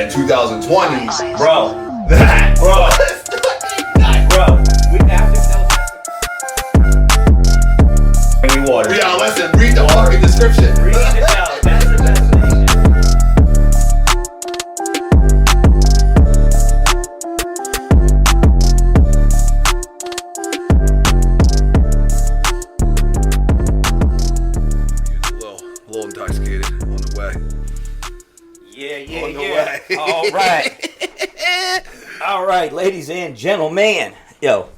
then 2020s, Bro. that, Bro. We have to tell Bring me water. Yeah, listen, read the fucking description. Read it out. That's the best thing. A little intoxicated on the way. Yeah. All right, ladies and gentlemen. Yo,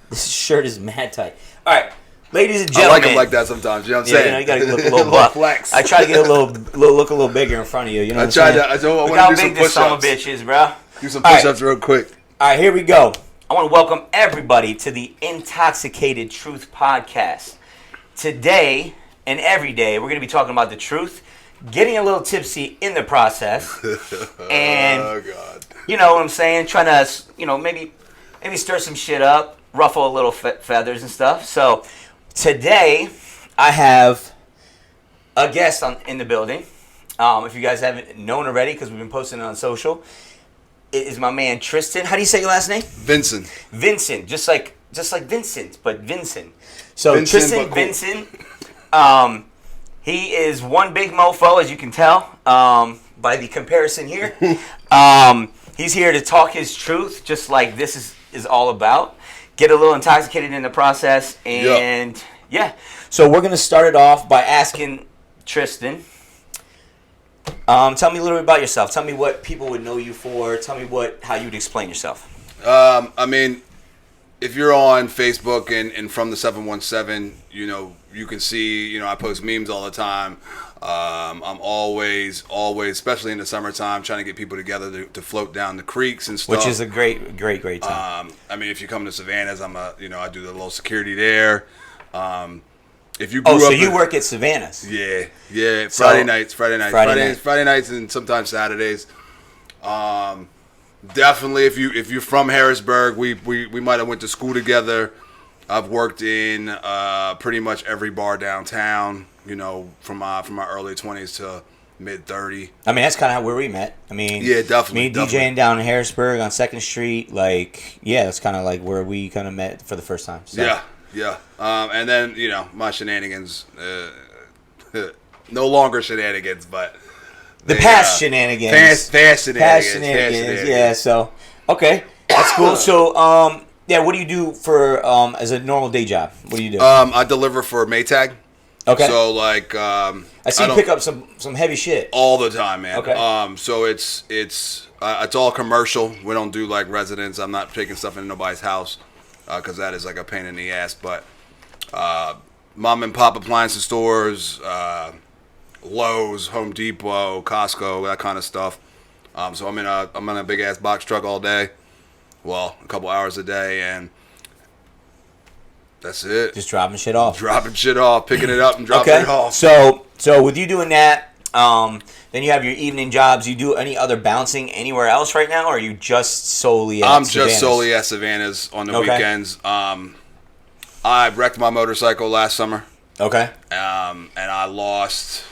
this shirt is mad tight. All right, ladies and I gentlemen. like him like that sometimes. You know what I'm Yeah, saying? you gotta look a little buff. flex. I try to get look a little bigger in front of you. You know what I'm saying? I Look want how to do some big this son of push-ups. a bitch is, bro. Do some All right. push-ups real quick. All right, here we go. I want to welcome everybody to the Intoxicated Truth Podcast. Today and every day, we're going to be talking about the truth, getting a little tipsy in the process, and Oh, God. you know what I'm saying, trying to, maybe stir some shit up, ruffle a little feathers and stuff. So today, I have a guest in the building. If you guys haven't known already, because we've been posting it on social, it is my man Tristan. How do you say your last name? Vinson. Vincent, just like Vincent, but Vinson. So Vincent, Tristan but cool. Vincent, he is one big mofo, as you can tell by the comparison here. He's here to talk his truth, just like this is all about. Get a little intoxicated in the process, and yeah. So we're gonna start it off by asking Tristan. Tell me a little bit about yourself. Tell me what people would know you for. Tell me how you'd explain yourself. I mean, if you're on Facebook and from the 717, you can see, I post memes all the time. I'm always, especially in the summertime, trying to get people together to float down the creeks and stuff. Which is a great time. I mean, if you come to Savannah's, I do the little security there. If you you work at Savannah's? Yeah. Friday nights, and sometimes Saturdays. Definitely, if you're from Harrisburg, we might have went to school together. I've worked in pretty much every bar downtown. From my early 20s to mid 30. I mean, that's kind of where we met. I mean, yeah, definitely. Me DJing down in Harrisburg on 2nd Street, that's kind of like where we kind of met for the first time. So. Yeah. And then my shenanigans, no longer shenanigans, but the past shenanigans. Past shenanigans. Yeah. So okay, that's cool. So what do you do for as a normal day job? What do you do? I deliver for Maytag. Okay. So I see you pick up some heavy shit all the time, man. Okay. So it's all commercial. We don't do like residence. I'm not taking stuff into nobody's house because that is like a pain in the ass. But mom and pop appliance stores, Lowe's, Home Depot, Costco, that kind of stuff. So I'm in a big ass box truck all day. Well, a couple hours a day, and that's it. Just dropping shit off, picking it up and dropping it off. So with you doing that, then you have your evening jobs. You do any other bouncing anywhere else right now, or are you just solely at Savannah's? Just solely at Savannah's on the weekends. I wrecked my motorcycle last summer. Okay. And I lost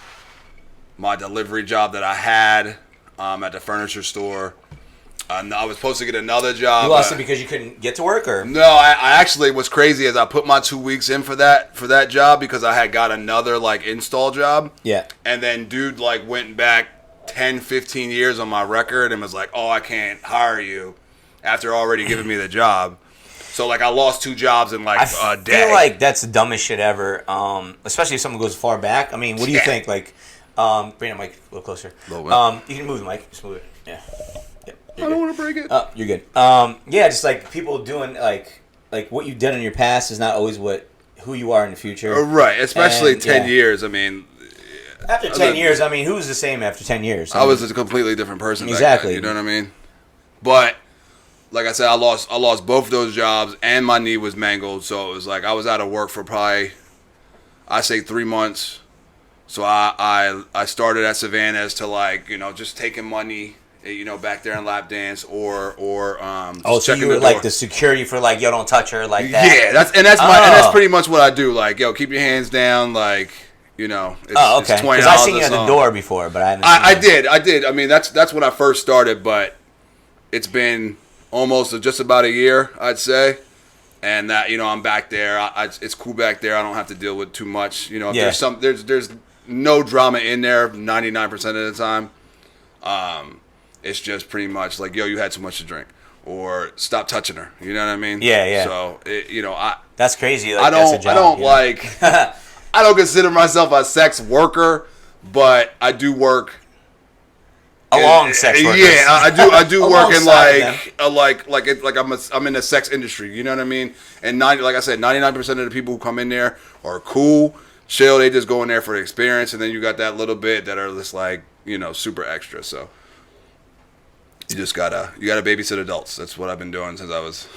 my delivery job that I had at the furniture store. I was supposed to get another job. You lost it because you couldn't get to work, or? No, I actually, what's crazy is I put my 2 weeks in for that job because I had got another install job. Yeah. And then dude went back 10, 15 years on my record and was like, "Oh, I can't hire you," after already giving me the job. So I lost 2 jobs in a day. I feel like that's the dumbest shit ever. Especially if someone goes far back. I mean, what do you think? Bring the mic a little closer. You can move the mic. Just move it. Yeah. I don't want to break it. Oh, you're good. Just people doing what you've done in your past is not always who you are in the future. Right, especially 10 years. I mean, after 10 years, who's the same after 10 years? I was a completely different person. Exactly. Back then, you know what I mean? But like I said, I lost both those jobs, and my knee was mangled. So it was I was out of work for probably, I say 3 months. So I started at Savannah's to just taking money. Back there in lap dance or so you were the security for yo, don't touch her like that. Yeah, that's pretty much what I do. Yo, keep your hands down. You know, it's, Oh, okay. it's $20 Because I've seen you a at the song. door before, but I haven't. Seen I did. I mean, that's when I first started, but it's been almost just about a year, I'd say. And that, you know, I'm back there. It's cool back there. I don't have to deal with too much. You know, if there's no drama in there 99% of the time. It's just pretty much like, yo, you had too much to drink, or stop touching her. You know what I mean? Yeah, yeah. So that's crazy. Like, I don't. That's a job, I don't you know? like. I don't consider myself a sex worker, but I do work Along sex workers. Yeah, I do work in Alongside I'm in the sex industry. You know what I mean? And like I said, 99% of the people who come in there are cool, chill. They just go in there for the experience, and then you got that little bit that are just like, you know, super extra. So you just gotta babysit adults. That's what I've been doing since I was.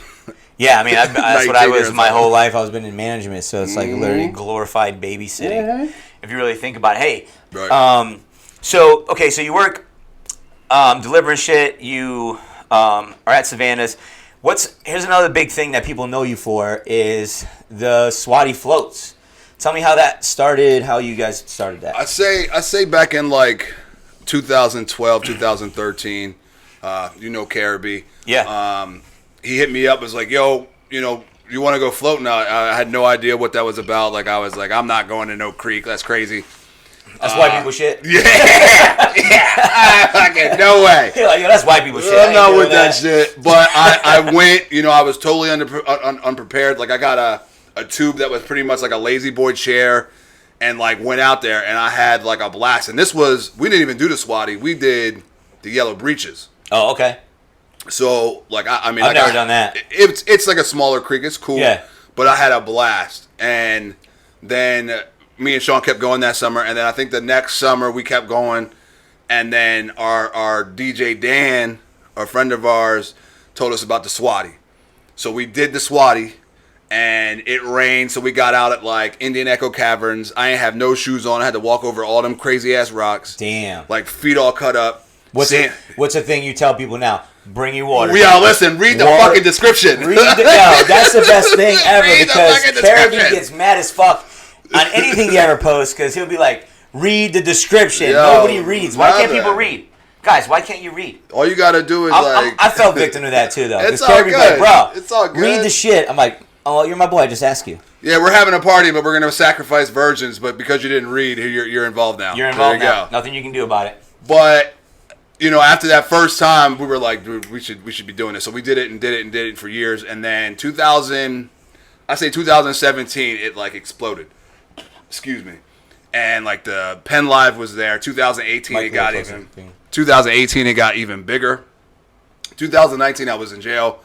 Yeah, I mean, that's what I 19 was years my old. whole life. I was been in management, so it's like literally glorified babysitting. If you really think about it. Hey, Right. so you work delivering shit. You are at Savannah's. Here's another big thing that people know you for is the Swatty floats. Tell me how that started. How you guys started that? I say back in like 2012, 2013. You know Caribbean. Yeah. He hit me up, was like, yo, you know, you want to go floating? I had no idea what that was about. Like, I was like, I'm not going to no creek. That's crazy. That's white people shit. Yeah. Fucking no way. You're like, yo, that's white people shit. I'm not with that shit. But I went, you know, I was totally unprepared. Like, I got a tube that was pretty much like a lazy boy chair, and like went out there, and I had like a blast. And we didn't even do the Swatty. We did the Yellow Breeches. Oh, okay. So, like, I mean, I've never done that. It's like a smaller creek. It's cool. Yeah. But I had a blast. And then me and Sean kept going that summer. And then I think the next summer we kept going. And then our DJ Dan, a friend of ours, told us about the Swatty. So we did the Swatty. And it rained. So we got out at, like, Indian Echo Caverns. I ain't have no shoes on. I had to walk over all them crazy-ass rocks. Damn. Like, feet all cut up. What's the thing you tell people now? Bring you water. Yeah, listen, read the fucking description. That's the best thing ever because Caribbean description. gets mad as fuck on anything he ever posts because he'll be like, read the description. Yo, Nobody reads. Why can't brother. people read? Guys, why can't you read? All you gotta do is I fell victim to that too, though. It's 'Cause all Caribbean's good. like, bro, It's all good. read the shit. I'm like, oh, you're my boy. I just asked you. Yeah, we're having a party, but we're gonna sacrifice virgins. But because you didn't read, you're involved now. You're involved there you now. go. Nothing you can do about it. But you know, after that first time, we were like, dude, we should be doing this. So we did it for years. And then 2017, it like exploded. Excuse me. And like the Penn Live was there. 2018, it got even bigger. 2019, I was in jail,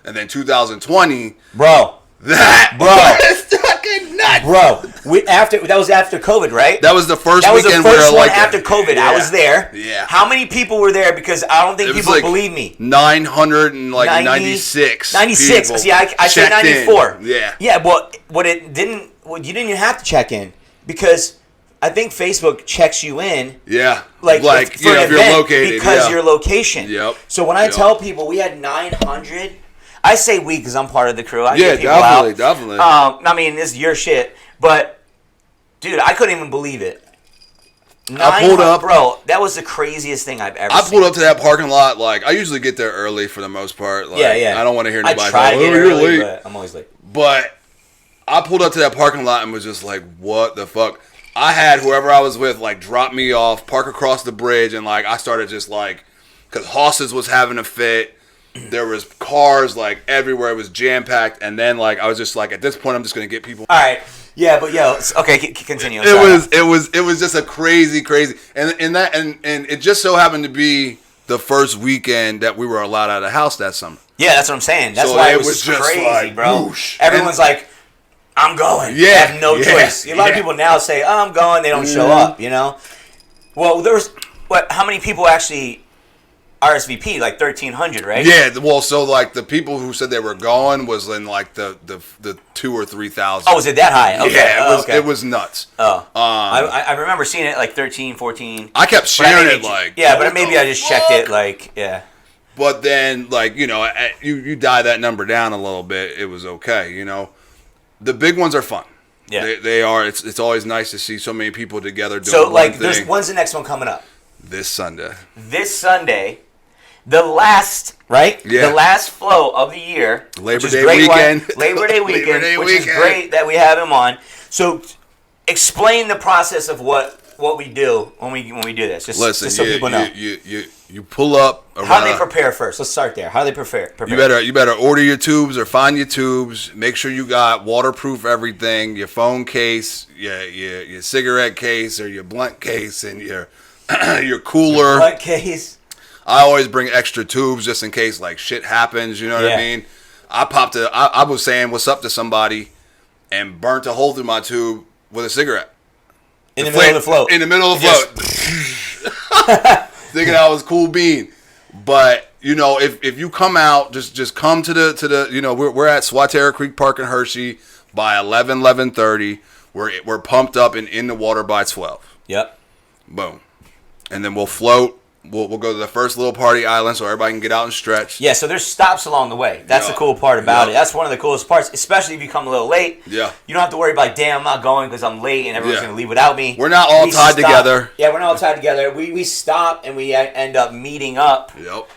and then 2020, Bro. that was fucking nuts. Bro, that was after COVID, right? That was the first That was the weekend first where one like after COVID. Yeah. I was there. Yeah. How many people were there? Because I don't think It was people like believe me. 996. 96. people See, I said checked in. 94. Yeah. Yeah, but you didn't even have to check in because I think Facebook checks you in. Yeah. Like if for an you're event located. because yeah. your location. Yep. So when I tell people we had 900, I say we because I'm part of the crew. I Yeah, get people out. definitely. I mean, this is your shit, but dude, I couldn't even believe it. I pulled up, bro. That was the craziest thing I've ever seen. I pulled up to that parking lot. Like, I usually get there early for the most part. Like, Yeah. I don't want to hear nobody. I try to get you're early, late. but I'm always late. But I pulled up to that parking lot and was just like, what the fuck? I had whoever I was with, like, drop me off, park across the bridge, and, like, I started just, like, because Hosses was having a fit. There was cars, like, everywhere. It was jam-packed. And then, like, I was just like, at this point, I'm just going to get people. All right. Yeah, but okay, continue. It was just a crazy, and it just so happened to be the first weekend that we were allowed out of the house that summer. Yeah, that's what I'm saying. That's So why it it was was just crazy, like, bro. whoosh. Everyone's like, I'm going. Yeah, I have no choice. A lot of yeah. people now say, oh, I'm going. They don't show up, you know? Well, there was, how many people actually RSVP? Like 1,300, right? Yeah, well, so, like, the people who said they were going was in, like, the 2,000 or 3,000. Oh, was it that high? Okay. Yeah, it was nuts. Oh. I remember seeing it like 13, 14. I kept sharing it, like... Yeah, but maybe I just checked it, like, yeah. But then, like, you know, you die that number down a little bit, it was okay, you know? The big ones are fun. Yeah. They are. It's always nice to see so many people together doing So, like, one thing. when's the next one coming up? This Sunday. This Sunday, the last, right? Yeah. The last flow of the year. Labor which is Day great weekend. Labor Day weekend, Labor Day which weekend. is great that we have him on. So, explain the process of what we do when we do this. Listen, just so people know. You pull up. How do they prepare first? Let's start there. How do they prepare? You better order your tubes or find your tubes. Make sure you got waterproof everything. Your phone case, your cigarette case or your blunt case, and your cooler. Blunt case. I always bring extra tubes just in case like shit happens. You know what I mean? I was saying what's up to somebody, and burnt a hole through my tube with a cigarette. In the middle of the float. In the middle of the float. Thinking I was cool bean. But, if you come out, just come to the we're at Swatara Creek Park in Hershey by 11:30. We're pumped up and in the water by 12. Yep. Boom. And then we'll float. We'll go to the first little party island so everybody can get out and stretch. Yeah, so there's stops along the way. That's the cool part about it. That's one of the coolest parts, especially if you come a little late. Yeah. You don't have to worry about, damn, I'm not going because I'm late and everyone's going to leave without me. We're not all tied together. Yeah, we're not all tied together. We stop and we end up meeting up. Yep.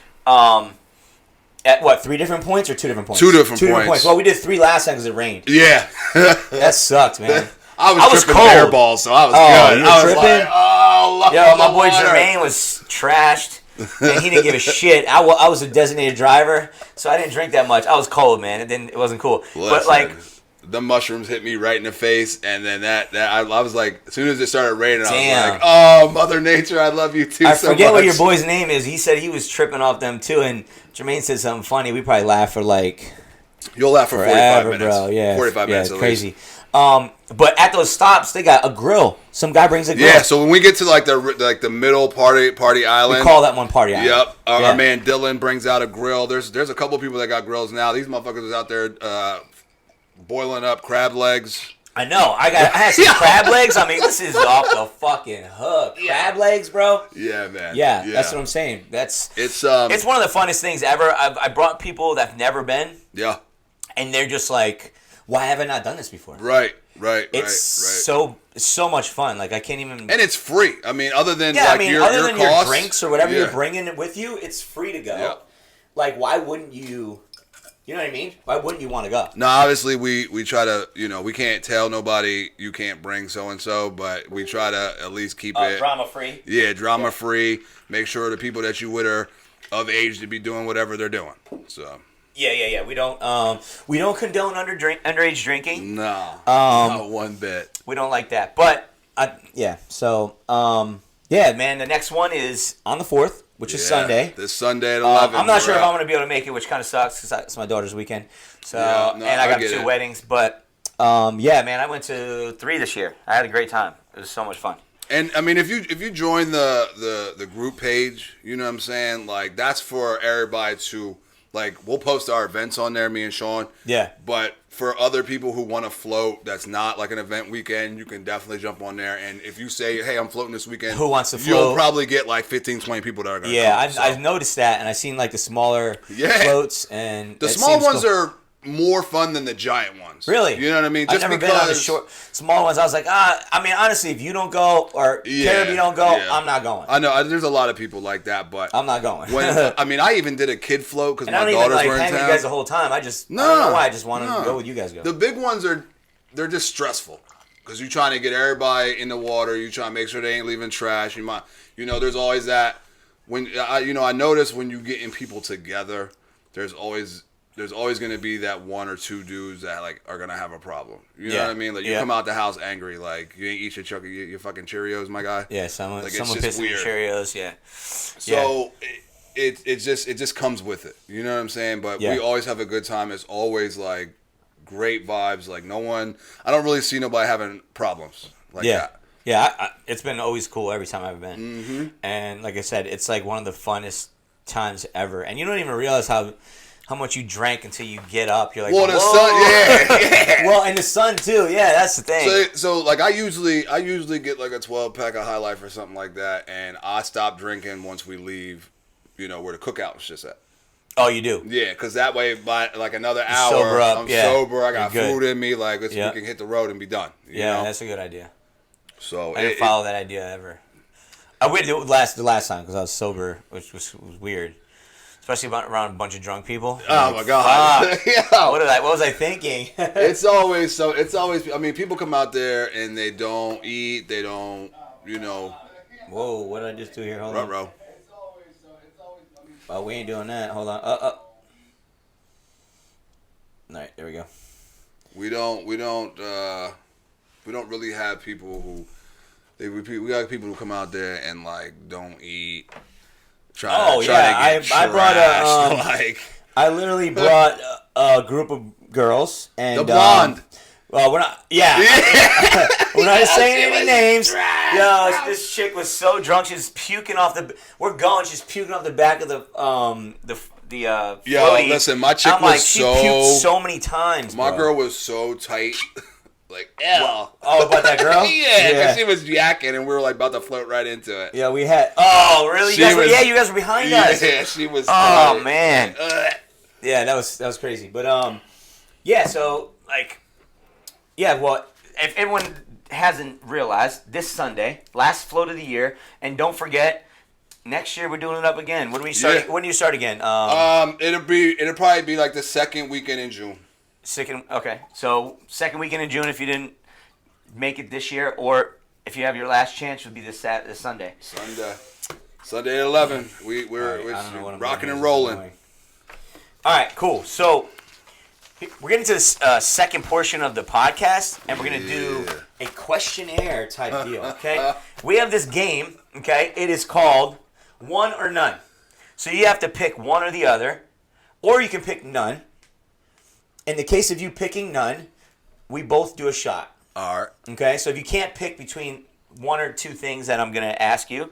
At what, 3 different points or 2 different points? Two different points. Well, we did 3 last time because it rained. Yeah. That sucked, man. I was tripping cold. bear balls, so I was good. You were I was tripping? like, oh, Yo, my boy Jermaine was trashed, and he didn't give a shit. I was a designated driver, so I didn't drink that much. I was cold, man. It wasn't cool. But like, the mushrooms hit me right in the face, and then I was like, as soon as it started raining, damn. I was like, oh, Mother Nature, I love you too. I so forget much. what your boy's name is. He said he was tripping off them too, and Jermaine said something funny. We probably laughed for like You'll laugh for 45 minutes, bro. Yeah, 45 minutes. It's at crazy. least. But at those stops, they got a grill. Some guy brings a grill. Yeah, so when we get to like the middle party island, we call that one party island. Yep, our man Dylan brings out a grill. There's a couple people that got grills now. These motherfuckers was out there boiling up crab legs. I know. I had some crab legs. I mean, this is off the fucking hook. Crab legs, bro. Yeah, man. Yeah, that's what I'm saying. It's one of the funnest things ever. I brought people that've never been. Yeah. And they're just like, why have I not done this before? Right. It's so much fun. Like I can't even. And it's free. I mean, other than your drinks or whatever you're bringing with you, it's free to go. Yeah. Like, why wouldn't you? You know what I mean? Why wouldn't you want to go? No, obviously we try to, we can't tell nobody you can't bring so and so, but we try to at least keep it drama free. Yeah, drama free. Make sure the people that you with are of age to be doing whatever they're doing. So. Yeah. We don't condone underage drinking. No, not one bit. We don't like that. But So man, the next one is on the 4th, which is Sunday. This Sunday at 11. I'm not sure if I'm going to be able to make it, which kind of sucks because it's my daughter's weekend. So and I got 2 weddings. But man, I went to 3 this year. I had a great time. It was so much fun. And I mean, if you join the group page, you know what I'm saying? Like that's for everybody to. Like, we'll post our events on there, me and Sean. Yeah. But for other people who want to float, that's not like an event weekend, you can definitely jump on there. And if you say, hey, I'm floating this weekend. Who wants to float? You'll probably get like 15, 20 people that are going to come. I've noticed that, and I've seen like the smaller floats. And the small ones are more fun than the giant ones. Really? You know what I mean? I've never been on the small ones. I was like, I mean, honestly, if you don't go or care if you don't go, I'm not going. I know. There's a lot of people like that, but I'm not going. I even did a kid float because my daughters were in town. I don't even hang with you guys the whole time. I don't know why. I just want to go with you guys. The big ones they're just stressful because you're trying to get everybody in the water. You trying to make sure they ain't leaving trash. There's always that when I notice when you getting people together, there's always going to be that 1 or 2 dudes that like are going to have a problem. You know what I mean? Like you come out the house angry, like you ain't eat your fucking Cheerios, my guy. Yeah, someone pissing your Cheerios. Yeah. So it just comes with it. You know what I'm saying? But we always have a good time. It's always like great vibes. Like I don't really see nobody having problems like that. Yeah, it's been always cool every time I've been. Mm-hmm. And like I said, it's like one of the funnest times ever. And you don't even realize how much you drank until you get up. You're like, well, the sun, Well, and the sun too. Yeah, that's the thing. So like I usually get like a 12-pack of High Life or something like that, and I stop drinking once we leave. Where the cookout was just at. Oh, you do? Yeah, because that way, by like another hour, sober up, I'm yeah. sober. I got You're good. food in me. Like, we Yeah. can hit the road and be done. You Yeah, know? that's a good idea. So I didn't follow that idea ever. I went the last time because I was sober, which was weird, especially around a bunch of drunk people. Oh my god! Yeah. What was I thinking? It's always. I mean, people come out there and they don't eat. They don't. You know. Whoa! What did I just do here? Hold on. Ruh-roh. Oh, we ain't doing that. Hold on. All right, there we go. We don't really have people who. We got people who come out there and like don't eat. Try to get I brought a like. I literally brought a group of girls and The blonde. Well, we're not. Yeah, we're not saying any names. Yo, this chick was so drunk, she's puking off the. We're going. She's puking off the back of the Yo, floaty. listen, my chick I'm was like, she puked so many times. My bro. girl was so tight. Like, ew. Oh, about that girl? Yeah, because she was yakking and we were like about to float right into it. Yeah, we had. Oh, really? You guys were behind us. Yeah, she was. Oh man. Yeah, that was crazy. But yeah. So like, yeah. Well, if everyone hasn't realized, this Sunday, last float of the year, and don't forget, next year we're doing it up again. When do we start? Yeah. When do you start again? It'll probably be like the second weekend in June. Okay, so second weekend in June if you didn't make it this year, or if you have your last chance, would be this Sunday. Sunday at 11. We're rocking and rolling. All right, cool. So we're getting to the second portion of the podcast, and we're gonna do a questionnaire type deal. Okay, we have this game. Okay, it is called One or None. So you have to pick one or the other, or you can pick none. In the case of you picking none, we both do a shot. All right. Okay, so if you can't pick between one or two things that I'm going to ask you,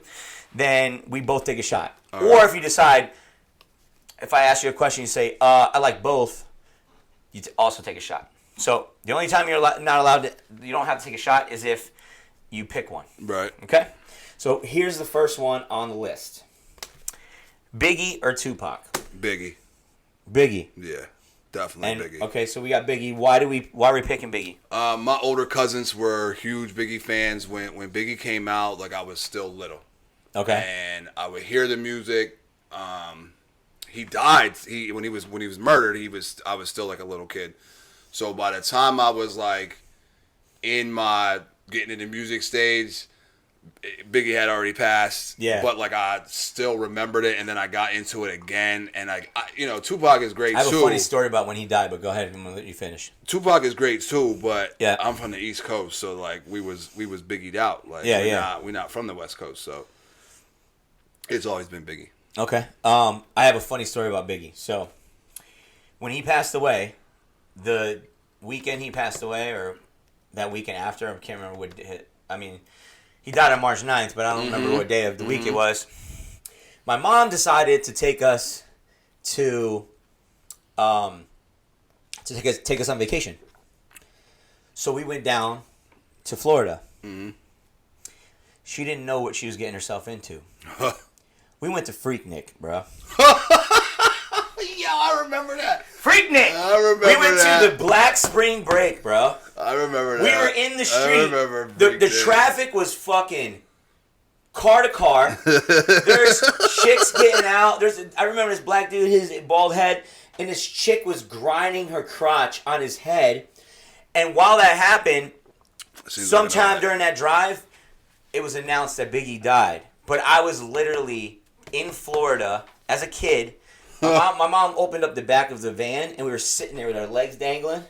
then we both take a shot. All or right. if you decide, if I ask you a question, you say, I like both, you also take a shot. So the only time you're not allowed to, you don't have to take a shot is if you pick one. Right. Okay? So here's the first one on the list. Biggie or Tupac? Biggie. Biggie. Yeah. Definitely Biggie. Okay, so we got Biggie. Why are we picking Biggie? My older cousins were huge Biggie fans. When Biggie came out, like I was still little. Okay. And I would hear the music. He died. When he was murdered, I was still like a little kid. So by the time I was like in my getting into music stage, Biggie had already passed. Yeah. But like I still remembered it, and then I got into it again, and I Tupac is great too. I have a funny story about when he died, but go ahead. I'm gonna let you finish. Tupac is great too, but yeah. I'm from the East Coast, so like we was Biggie'd out. Like we're not from the West Coast, so it's always been Biggie. Okay. I have a funny story about Biggie. So when he passed away, the weekend he passed away, or that weekend after, I can't remember what hit. I mean, he died on March 9th, but I don't remember what day of the week it was. My mom decided to take us to take us on vacation. So we went down to Florida. Mm-hmm. She didn't know what she was getting herself into. We went to Freaknik, bro. Yo, I remember that. Freaknik! I remember We went that. to the Black Spring Break, bro. I remember that. We were in the street. I remember the traffic was fucking car to car. There's chicks getting out. I remember this black dude, his bald head, and this chick was grinding her crotch on his head. And while that happened, sometime during that drive, it was announced that Biggie died. But I was literally in Florida as a kid. My mom opened up the back of the van, and we were sitting there with our legs dangling,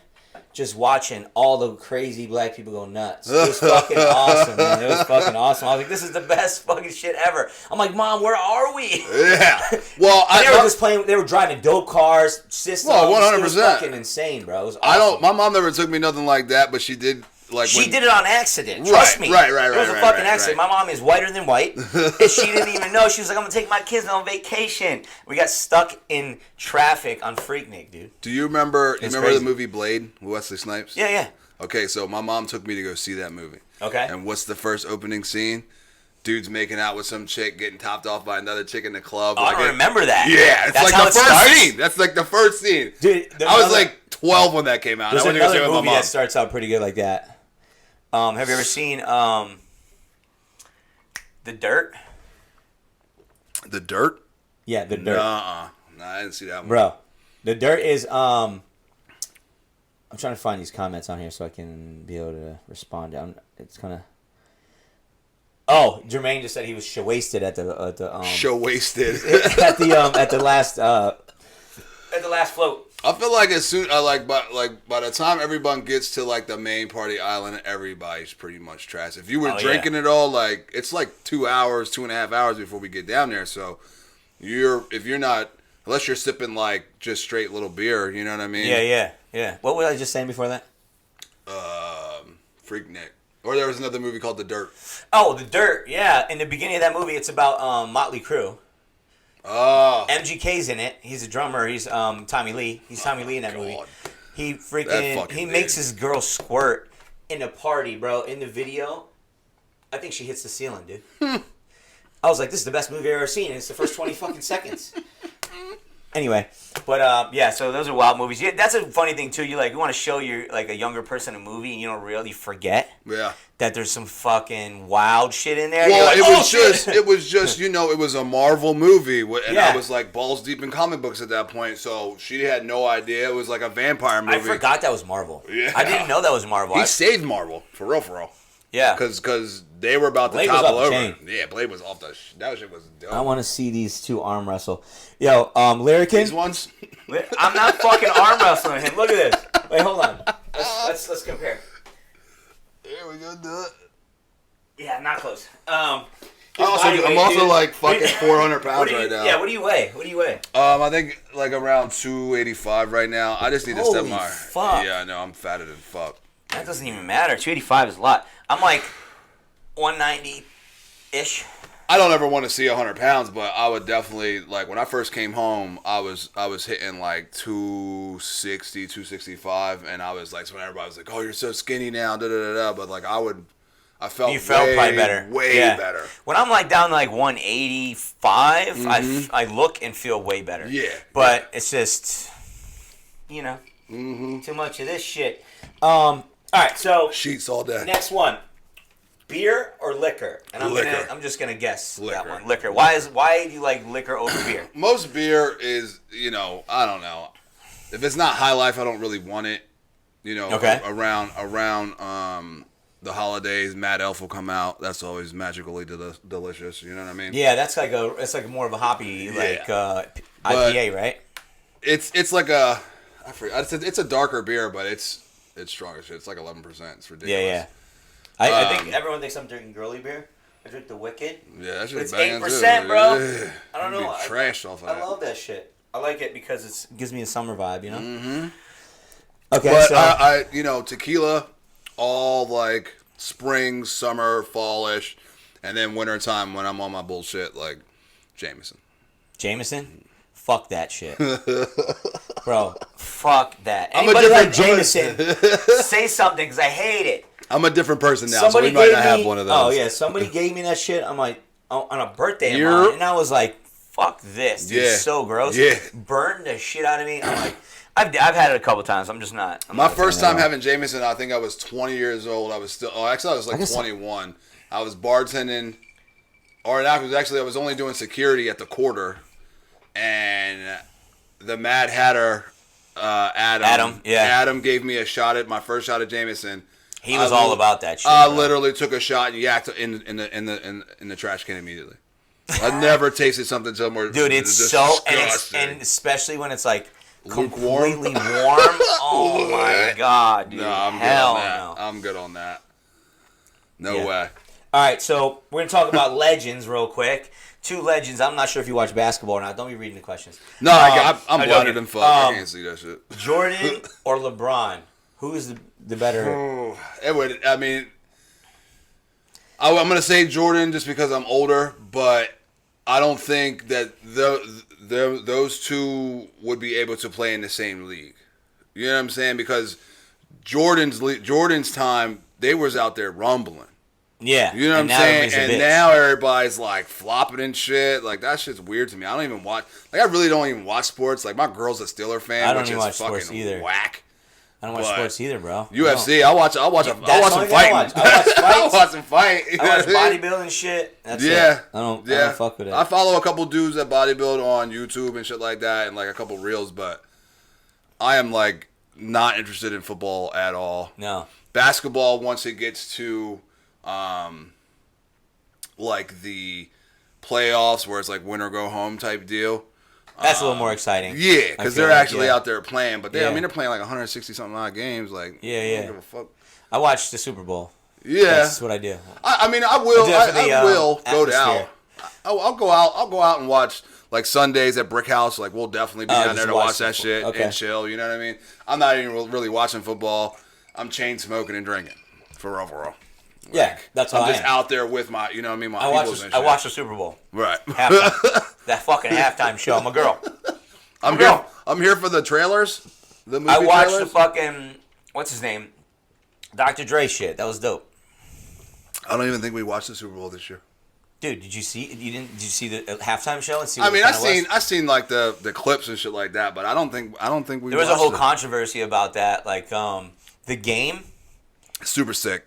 just watching all the crazy black people go nuts. It was fucking awesome, man. It was fucking awesome. I was like, this is the best fucking shit ever. I'm like, Mom, where are we? Yeah. Well, they were just playing. They were driving dope cars, systems. Well, 100%. It was fucking insane, bro. It was awesome. My mom never took me nothing like that, but she did. She did it on accident. Trust me. Right. It was a fucking accident. My mom is whiter than white, and she didn't even know. She was like, I'm going to take my kids on vacation. We got stuck in traffic on Freaknik, dude. Do you remember crazy. the movie Blade with Wesley Snipes? Yeah. Okay, so my mom took me to go see that movie. Okay. And what's the first opening scene? dude's making out with some chick, getting topped off by another chick in the club. Oh, I don't remember that. Yeah, it's That's like how the it first starts? scene. That's like the first scene. Dude, I was like 12 when that came out. There's I went to go see it another with my movie mom. that starts out pretty good like that. Have you ever seen The Dirt? The Dirt? Yeah, The Dirt. Nah, I didn't see that one. Bro, The Dirt is I'm trying to find these comments on here so I can be able to respond. It's kind of. Oh, Jermaine just said he was wasted at the Show wasted. at the last float. I feel like as soon by the time everyone gets to like the main party island, everybody's pretty much trash. If you were drinking it all, like it's like 2 hours, 2.5 hours before we get down there. So if you're not, unless you're sipping like just straight little beer, you know what I mean? Yeah. What was I just saying before that? Freak Nick. Or there was another movie called The Dirt. Oh, The Dirt. Yeah, in the beginning of that movie, it's about Motley Crue. Oh. MGK's in it. He's a drummer. He's Tommy Lee. He's Tommy Lee in that movie. He makes his girl squirt in a party, bro. In the video, I think she hits the ceiling, dude. I was like, this is the best movie I've ever seen. And it's the first 20 fucking seconds. Anyway, but yeah, so those are wild movies. Yeah, that's a funny thing too. You want to show your like a younger person a movie, and you don't really forget that there's some fucking wild shit in there. Well, like, it was just it was a Marvel movie, and I was like balls deep in comic books at that point, so she had no idea it was like a vampire movie. I forgot that was Marvel. Yeah, I didn't know that was Marvel. He saved Marvel for real. Yeah, because they were about to Blade was topple off the over. chain. Yeah, Blade was off the. That shit was dope. I want to see these two arm wrestle. Yo, Lyrican. These ones. I'm not fucking arm wrestling him. Look at this. Wait, hold on. Let's compare. Here we go. Do it. Yeah, not close. I'm also like fucking 400 pounds right now. Yeah, what do you weigh? I think like around 285 right now. I just need to step Holy my. fuck. Yeah, I know I'm fatter than fuck. That doesn't even matter. 285 is a lot. I'm like 190-ish. I don't ever want to see 100 pounds, but I would definitely like when I first came home. I was hitting like 260, 265, and I was like, so when everybody was like, "Oh, you're so skinny now," But like I felt You felt way, probably better. way Yeah. better. When I'm like down to like 185, I look and feel way better. Yeah, but it's just too much of this shit. All right, so Sheets all day. next one. Beer or liquor? And Liquor. I'm just gonna guess that Liquor. one. Liquor. Why do you like liquor over beer? Most beer is, I don't know. If it's not High Life, I don't really want it. Okay. Around the holidays, Mad Elf will come out. That's always magically delicious. You know what I mean? Yeah, it's like more of a hoppy IPA, right? It's like a I forget. It's a darker beer, but it's strong as shit. It's like 11%. It's ridiculous. Yeah. I think everyone thinks I'm drinking girly beer. I drink the Wicked. Yeah, that shit's It's banging 8%, too. bro. Yeah. I don't know. You'd be trashed off of that. I love that shit. I like it because it gives me a summer vibe, Mm-hmm. Okay, But so I tequila, all like spring, summer, fallish, and then wintertime when I'm on my bullshit, like Jameson. Jameson? Fuck that shit. Bro, fuck that. I'm a Anybody like different- Jameson, say something because I hate it. I'm a different person now, so we might not have one of those. Oh yeah, somebody gave me that shit. I'm like, On a birthday of You're- mine, and I was like, fuck this. Dude, Yeah. it's so gross. Yeah. Burned the shit out of me. I'm like, I've had it a couple times. I'm just not. My first time having Jameson, I think I was 20 years old. I was still. Oh, actually, I was like 21. I was bartending, or I was only doing security at the Quarter, and the Mad Hatter, Adam gave me a shot at my first shot of Jameson. He was all about that shit. I bro. literally took a shot and yacked in the trash can immediately. I never tasted something so more. Dude, it's disgusting. and especially when it's like Lukewarm? completely warm. Oh my god, dude! No, I'm Hell good on that. no. I'm good on that. No Yeah. way. All right, so we're gonna talk about legends real quick. Two legends. I'm not sure if you watch basketball or not. Don't be reading the questions. No, I'm I'm blinded joking. and fuck. I can't see that shit. Jordan or LeBron? Who is the better? It would. I mean, I'm gonna say Jordan just because I'm older, but I don't think that those two would be able to play in the same league. You know what I'm saying? Because Jordan's time, they was out there rumbling. Yeah. You know what I'm now saying? everybody's a And bitch. now everybody's like flopping and shit. Like that shit's weird to me. I don't even watch. Like I really don't even watch sports. Like my girl's a Steeler fan, I don't which even is watch sports fucking either. whack. I don't watch But sports either, bro. UFC, I'll watch them That's fighting. the only thing I watch. I watch I'll fights. watch them fight. You I know watch what I mean? bodybuilding shit. That's Yeah. it. I don't fuck with it. I follow a couple dudes that bodybuild on YouTube and shit like that, and like a couple reels, but I am like not interested in football at all. No. Basketball, once it gets to like the playoffs where it's like win or go home type deal. That's a little more exciting. Yeah, I because feel they're like, actually out there playing, but Yeah. they're playing like 160 something odd games. Like, Yeah, I yeah. don't give a fuck. I watched the Super Bowl. Yeah, That's what I do. I mean, I will. I do it for the, I will go atmosphere. out. I'll go out. I'll go out and watch like Sundays at Brick House. Like we'll definitely be down just there to watch watch the that shit okay. and chill. You know what I mean? I'm not even really watching football. I'm chain smoking and drinking for overall. Yeah, that's how I'm I just am. out there with my, you know what I mean, my I peoples and watched. I shit. watched the Super Bowl. Right. Halftime. That fucking halftime show. I'm a girl. I'm Girl. here. I'm here for the trailers. The movie I watched trailers. the fucking what's his name, Dr. Dre shit. That was dope. I don't even think we watched the Super Bowl this year. Dude, did you see? Did you see the halftime show and see? I What mean, it kinda was? I seen like the clips and shit like that, but I don't think we. There was a watched whole it. controversy about that. Like, the game. Super sick.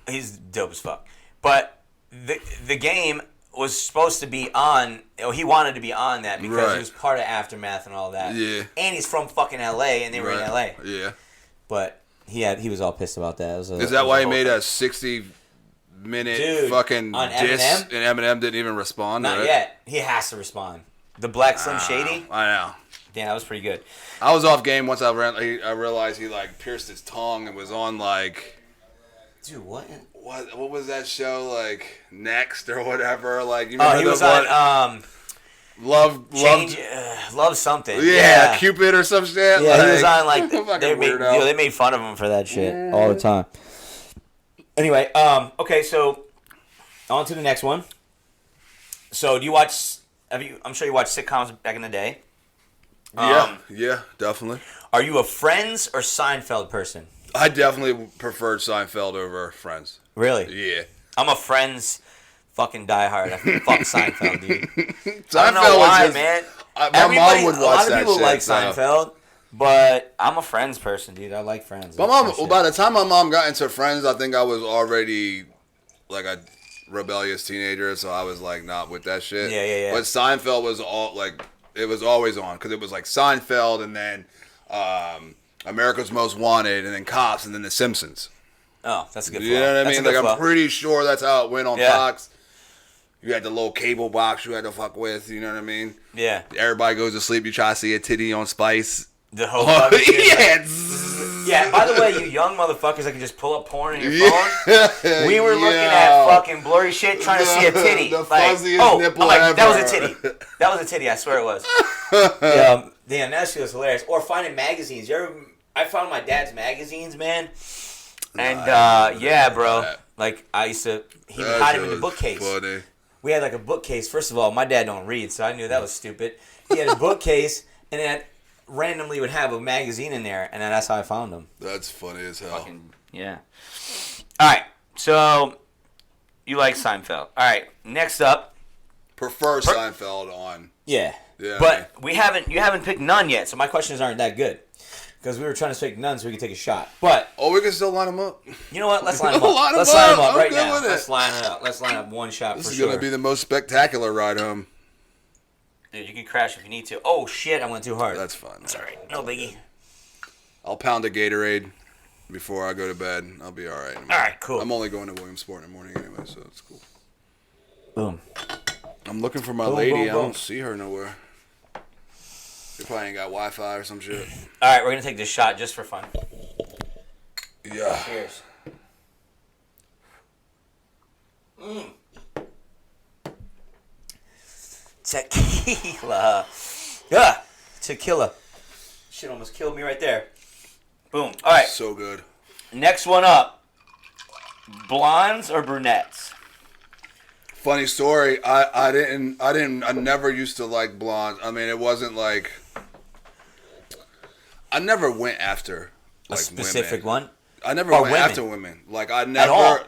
He's dope as fuck. But the game was supposed to be on. He wanted to be on that because Right. he was part of Aftermath and all that. Yeah. And he's from fucking LA, and they were in LA. Yeah. But he was all pissed about that. Is that why he made a 60-minute Dude, fucking on diss Eminem? and Eminem didn't even respond? Not right? yet. He has to respond. The Black Slim Shady. I know. Damn, that was pretty good. I was off game once I realized he like pierced his tongue and was on like Dude, what? what was that show like Next or whatever? Like you remember Oh, he was one? on Love something. Yeah, Cupid or some shit. Yeah, like, he was on like fucking they weirdo. made fun of him for that shit all the time. Anyway, okay, so on to the next one. So do you watch? I'm sure you watched sitcoms back in the day. Yeah, definitely. Are you a Friends or Seinfeld person? I definitely preferred Seinfeld over Friends. Really? Yeah. I'm a Friends fucking diehard. I fuck Seinfeld, dude. Seinfeld I don't know why, was man. my mom would watch a lot of that people shit, like so. Seinfeld, but I'm a Friends person, dude. I like Friends. My mom. By the time my mom got into Friends, I think I was already like a rebellious teenager, so I was like not with that shit. Yeah. But Seinfeld was all like it was always on because it was like Seinfeld and then America's Most Wanted and then Cops and then The Simpsons. Oh, that's a good. You know what I That's a mean? good Like I'm flow. pretty sure that's how it went on Yeah. Fox. You had the little cable box you had to fuck with. You know what I mean? Yeah. Everybody goes to sleep. You try to see a titty on Spice. The whole fucking shit. Yeah. Yeah, by the way, you young motherfuckers that can just pull up porn on your phone. We were looking at fucking blurry shit trying to see a titty. The fuzziest nipple I'm like, ever. that was a titty. That was a titty, I swear it was. Damn, that shit was hilarious. Or finding magazines. I found my dad's magazines, man. And, yeah, bro. Like, he would hide them in the bookcase. Funny. We had like a bookcase. First of all, my dad don't read, so I knew that was stupid. He had a bookcase, and then randomly would have a magazine in there, and then that's how I found them. That's funny as hell. Yeah. All right, so you like Seinfeld. All right, next up. Prefer Seinfeld on. Yeah. Yeah. But you haven't picked none yet, so my questions aren't that good. Because we were trying to pick none so we could take a shot. But we can still line them up. you know what? Let's line them up. Line 'em Let's line them up. up right I'm good now. with it. Let's line it up. Let's line up one shot This for is sure. gonna be the most spectacular ride home. Dude, you can crash if you need to. Oh shit! I went too hard. That's fine. That's all right. No biggie. I'll pound a Gatorade before I go to bed. I'll be all right. All right, cool. I'm only going to Williamsport in the morning anyway, so it's cool. Boom. I'm looking for my Boom, lady. boom, I boom. don't see her nowhere. She probably ain't got Wi-Fi or some shit. All right, we're gonna take this shot just for fun. Yeah. Cheers. Tequila. Yeah, tequila. Shit almost killed me right there. Boom. All right. So good. Next one up. Blondes or brunettes? Funny story. I never used to like blondes. I mean, it wasn't like I never went after like A specific women. one? I never Or went women? after women. Like I all? never,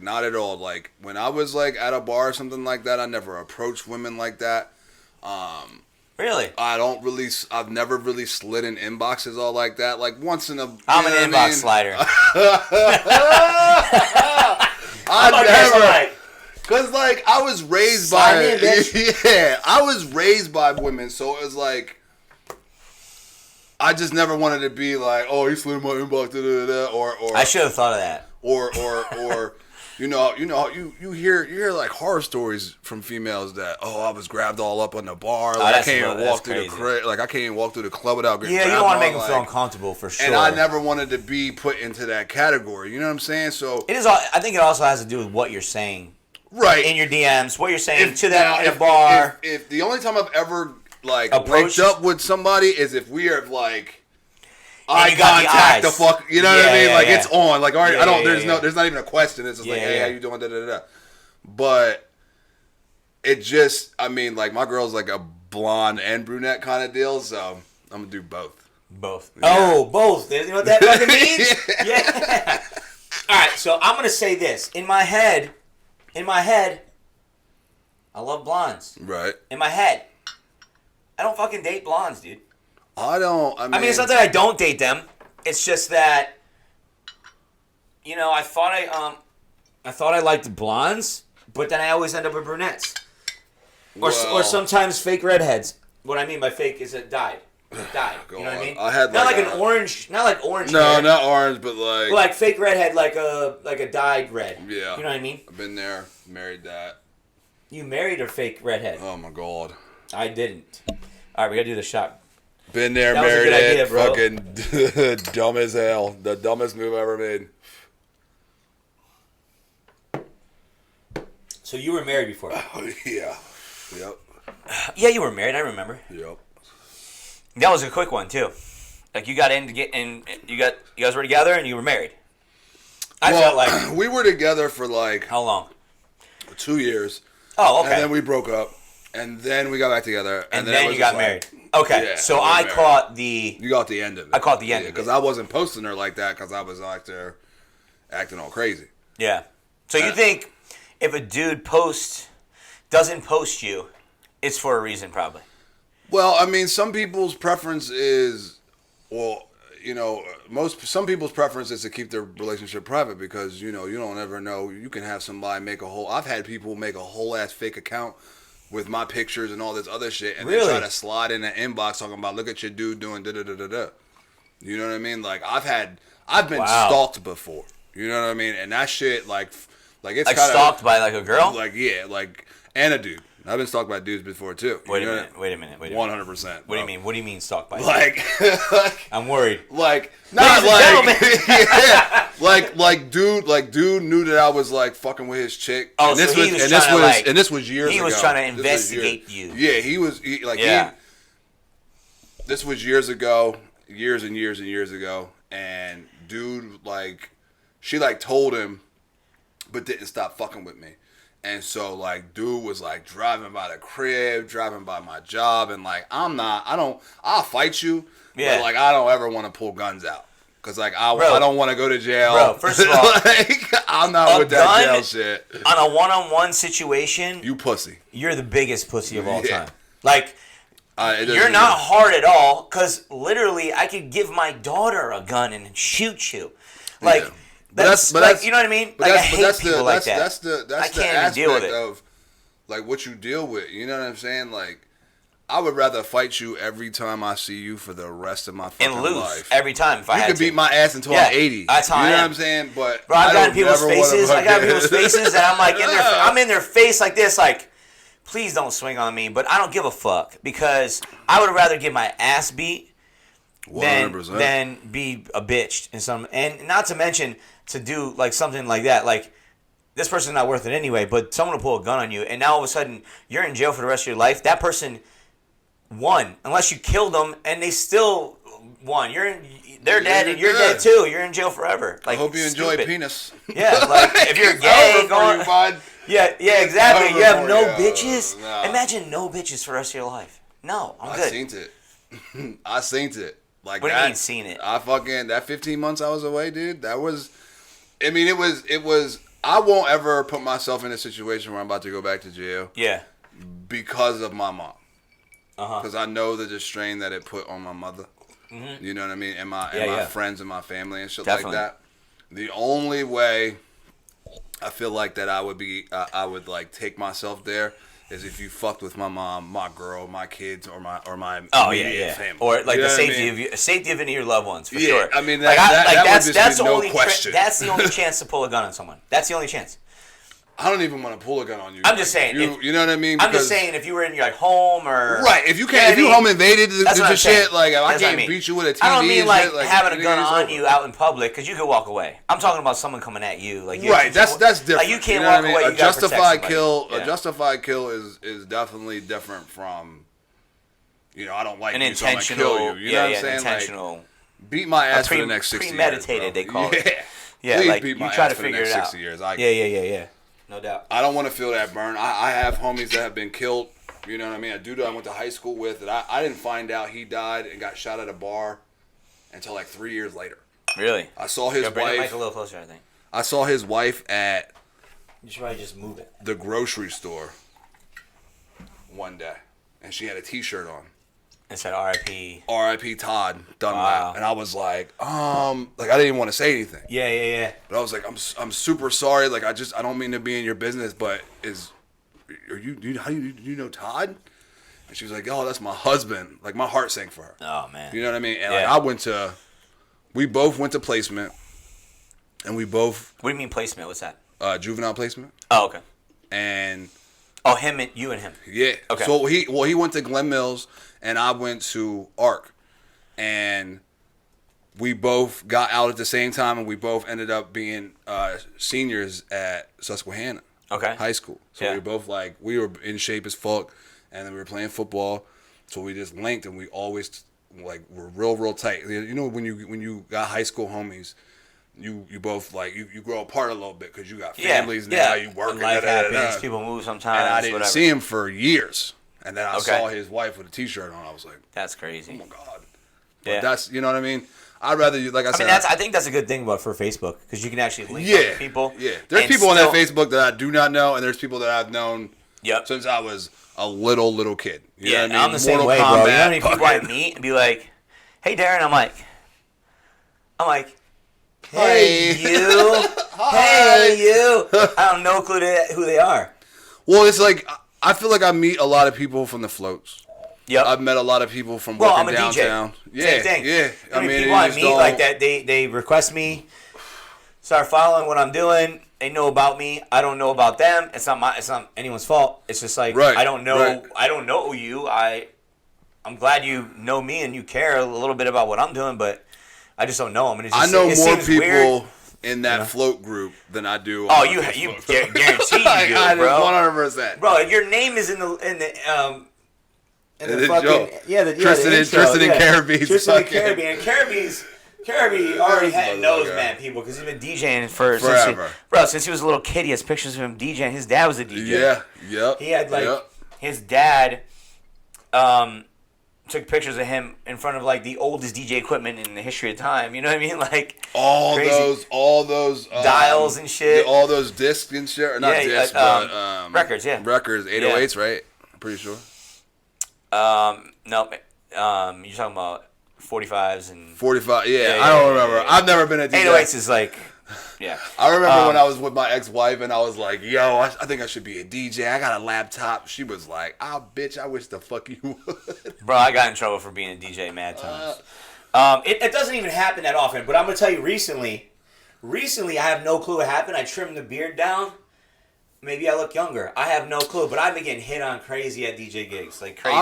not at all. Like when I was like at a bar or something like that, I never approached women like that. Really? I've never really slid in inboxes all like that. Like once in a. I'm an inbox slider. I never. Like, Cause like I was raised Slide by in, bitch. yeah, I was raised by women, so it was like I just never wanted to be like, oh, he slid in my inbox, or I should have thought of that. or you hear like horror stories from females that I was grabbed all up on the bar, like I that's can't even that's walk through crazy. the like I can't even walk through the club without getting Yeah, you grabbed don't want to on, make them like, feel uncomfortable for sure. and I never wanted to be put into that category. You know what I'm saying? So It is. I think it also has to do with what you're saying right in your DMs, what you're saying If- to them now, in a if- bar. If the only time I've ever like Approached- linked up with somebody is if we are like And eye you got the contact, the eyes. fuck, you know what I Yeah, mean? yeah, Like yeah. it's on. Like all right, Yeah, I don't. yeah, There's yeah. there's not even a question. It's just like, Yeah, hey, yeah. how you doing? Da da da. But it just, I mean, like my girl's like a blonde and brunette kind of deal, so I'm gonna do both. Both. Oh, both. You know what that fucking means? Yeah. All right, so I'm gonna say this in my head. I love blondes. Right. In my head, I don't fucking date blondes, dude. I don't. I mean, It's not that I don't date them. It's just that, I thought I liked blondes, but then I always end up with brunettes, or Well- sometimes fake redheads. What I mean by fake is it dyed. Dyed. Go You know what I on. mean? I had not like like a- an orange. Not like orange. No, hair. not orange, but like. Like fake redhead, like a dyed red. Yeah. You know what I mean? I've been there, married that. You married a fake redhead. Oh my god. I didn't. All right, we gotta do the shot. Been there, That was a married good idea, it. bro. Fucking dumb as hell. The dumbest move I ever made. So you were married before? Oh yeah. Yep. Yeah, you were married. I remember. Yep. That was a quick one too. Like you got in to get in. You guys were together and you were married. I felt like we were together for like how long? 2 years. Oh, okay. And then we broke up. And then we got back together. And it then was you got just like- married. Okay, Yeah, so we were I married. caught the. You got the end of it. I caught the end of it. Because I wasn't posting her like that because I was out there acting all crazy. Yeah. So you think if a dude doesn't post you, it's for a reason probably. Well, I mean, some people's preference is, some people's preference is to keep their relationship private because, you don't ever know. You can have somebody I've had people make a whole ass fake account with my pictures and all this other shit and Really? then try to slide in an inbox talking about, look at your dude doing da-da-da-da-da. You know what I mean? Like, I've been Wow. stalked before. You know what I mean? And that shit, like it's Like kind of stalked by like a girl? like, yeah, like, and a dude. I've been stalked by dudes before too. Wait You a know minute. Wait a minute. 100%. What do you mean? What do you mean stalked by? Like, I'm worried. like, not Ladies like, and yeah, like, dude knew that I was like fucking with his chick. Oh, and this so he was and trying this to, was, like- and this was years ago. he was trying to This was investigate years- you. Yeah, he was Yeah. this was years ago, years and years and years ago, and dude, like, she like told him, but didn't stop fucking with me. And so, like, dude was, like, driving by the crib, driving by my job, and, like, I'll fight you, Yeah. but, like, I don't ever want to pull guns out. Because, like, I Bro. don't want to go to jail. Bro, first of all, like, I'm not a with that gun- jail shit. On a one-on-one situation, You pussy. you're the biggest pussy of all Yeah. time. Like, It doesn't you're not even- hard at all, because literally, I could give my daughter a gun and shoot you. Like, Yeah. that's you know what I mean? Like, I hate people like that. That's the I can't even aspect deal with it. of, like, what you deal with. You know what I'm saying? Like, I would rather fight you every time I see you for the rest of my fucking And lose life. every time if I You had could to. beat my ass until Yeah, I'm 80. that's how you I know am. what I'm saying? But Bro, I've I got in don't people's never wanna faces. I got in fucking- people's faces, and I'm like, I'm in their face like this, like, please don't swing on me. But I don't give a fuck because I would rather get my ass beat 100%. than be a bitch and not to mention to do like something like that. Like, this person's not worth it anyway. But someone will pull a gun on you, and now all of a sudden you're in jail for the rest of your life. That person won unless you killed them, and they still won. They're dead, and you're dead too. You're in jail forever. I Like, hope you enjoy stupid. penis. Yeah, like if you're It's gay, over for going. you, bud. Yeah, exactly. over You have for no you. bitches. Nah. Imagine no bitches for the rest of your life. No, I'm I good. seen it. I seen it. Like what that, do you mean seen it? That 15 months I was away, dude. That was, I mean, it was. I won't ever put myself in a situation where I'm about to go back to jail. Yeah. Because of my mom. Uh-huh. Because I know the strain that it put on my mother. Mm-hmm. You know what I mean? And my friends and my family and shit Definitely. like that. The only way I feel like that I would like take myself there is if you fucked with my mom, my girl, my kids, or my immediate family. Or like you know the safety safety of any of your loved ones for yeah, sure. I mean that's the no only question. That's the only chance to pull a gun on someone. That's the only chance. I don't even want to pull a gun on you. I'm just saying. You know what I mean? I'm just saying if you were in your home or right. If you can't, if you home invaded the shit, like I That's can't what I mean. beat you with a TV. I don't mean like, shit, like having a gun on over. you out in public because you could walk away. I'm talking about someone coming at you. Like right. That's different. Like you can't know what walk I mean? away. You gotta protect somebody. A justified kill is definitely different from. You know, I don't like an you, so I'm gonna intentional. kill you. You know what I'm saying? Intentional. Like, beat my ass for the next 60 years. Premeditated, they call it. Yeah. Yeah, Please like beat my you try ass to for the figure next it out. 60 years. Yeah. No doubt. I don't want to feel that burn. I have homies that have been killed. You know what I mean? A dude I went to high school with that I didn't find out he died and got shot at a bar until like 3 years later. Really? I saw his Bring the mic wife. a little closer, I think. I saw his wife at You should probably just move it. the grocery store one day, and she had a T-shirt on. It said R.I.P. R.I.P. Todd Dunlap, Wow. and I was like I didn't even want to say anything. Yeah. But I was like, I'm super sorry. Like I don't mean to be in your business, but how do you know Todd? And she was like, oh, that's my husband. Like my heart sank for her. Oh man. You know what I mean? And Yeah. like we both went to placement, and we both What do you mean placement? What's that? juvenile placement, Oh, okay. and Oh, him and you and him. yeah. Okay. So he went to Glen Mills, and I went to ARC, and we both got out at the same time, and we both ended up being seniors at Susquehanna High School. So we were both like, we were in shape as fuck, and then we were playing football, so we just linked, and we always like were real tight. You know, when you got high school homies, you both like you grow apart a little bit because you got families now, you work, and life happens. People move sometimes. and I didn't whatever. see him for years. And then I Okay. saw his wife with a T-shirt on. I was like, That's crazy. oh my God. But Yeah. that's, you know what I mean? I'd rather, like I said. I think that's a good thing about for Facebook because you can actually link up with people. Yeah. There's and people on that still- Facebook that I do not know, and there's people that I've known Yep. since I was a little kid. You know what I mean? I'm the same Mortal way, bro. You know how many Kombat, people I fucking- meet and be like, "Hey, Darren," I'm like, Hey. you, hey, you. I have no clue who they are. Well, it's like, I feel like I meet a lot of people from the floats. Yep. I've met a lot of people from Well, working I'm a downtown. DJ. Yeah, Same thing. yeah. I mean, you people I just meet don't- like that, they request me, start following what I'm doing. They know about me. I don't know about them. It's not anyone's fault. It's just like Right, I don't know. right. I don't know you. I'm glad you know me and you care a little bit about what I'm doing, but I just don't know them. And it's I just, know it more seems people weird. in that float group than I do. Oh, on you Facebook. guarantee you Like, do, I bro. 100%. Bro, your name is in the The fucking joke. Tristan and Caribbean. Tristan and fucking- Caribbean. Caribbean already knows motherfucker. man people because he's been DJing for Forever. since he was a little kid. He has pictures of him DJing. His dad was a DJ. Yeah. Yep. He had like Yep. his dad took pictures of him in front of like the oldest DJ equipment in the history of time. You know what I mean? Like all crazy. those Dials and shit. all those discs and shit, or not Yeah, discs, but records, yeah. records, 808s, right? I'm pretty sure. No, you're talking about 45s and 45. Yeah, Yeah, I don't yeah, remember. yeah. I've never been a DJ. 808s is like, yeah. I remember when I was with my ex-wife and I was like, yo, I think I should be a DJ. I got a laptop. She was like, bitch, I wish the fuck you would. Bro, I got in trouble for being a DJ mad times. It doesn't even happen that often, but I'm going to tell you recently, I have no clue what happened. I trimmed the beard down. Maybe I look younger. I have no clue, but I've been getting hit on crazy at DJ gigs. Like crazy.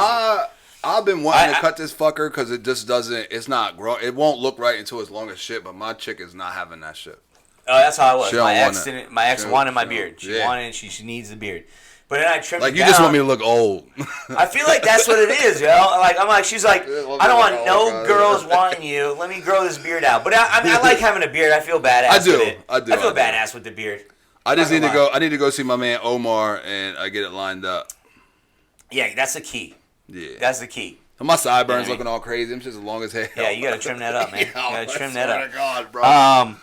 I've been wanting to cut this fucker because it just doesn't, it's not grow. It won't look right until it's long as shit, but my chick is not having that shit. Oh, that's how I was. She don't My want ex it. didn't. My ex She wanted my don't- beard. She yeah. wanted it. She needs the beard. But then I trimmed Like, it you down. just want me to look old. I feel like that's what it is, yo. Like I'm like, she's like, Yeah, I don't want oh, no God. girls wanting you. Let me grow this beard out. But I mean, I like having a beard. I feel badass. I do. With it. I do. I feel I do. badass with the beard. I just Not need to gonna go. lie. I need to go see my man Omar and I get it lined up. Yeah, that's the key. Yeah. That's the key. My sideburns looking all crazy. I'm just as long as hell. Yeah, you gotta trim that up, man. You gotta trim that up. God, bro. All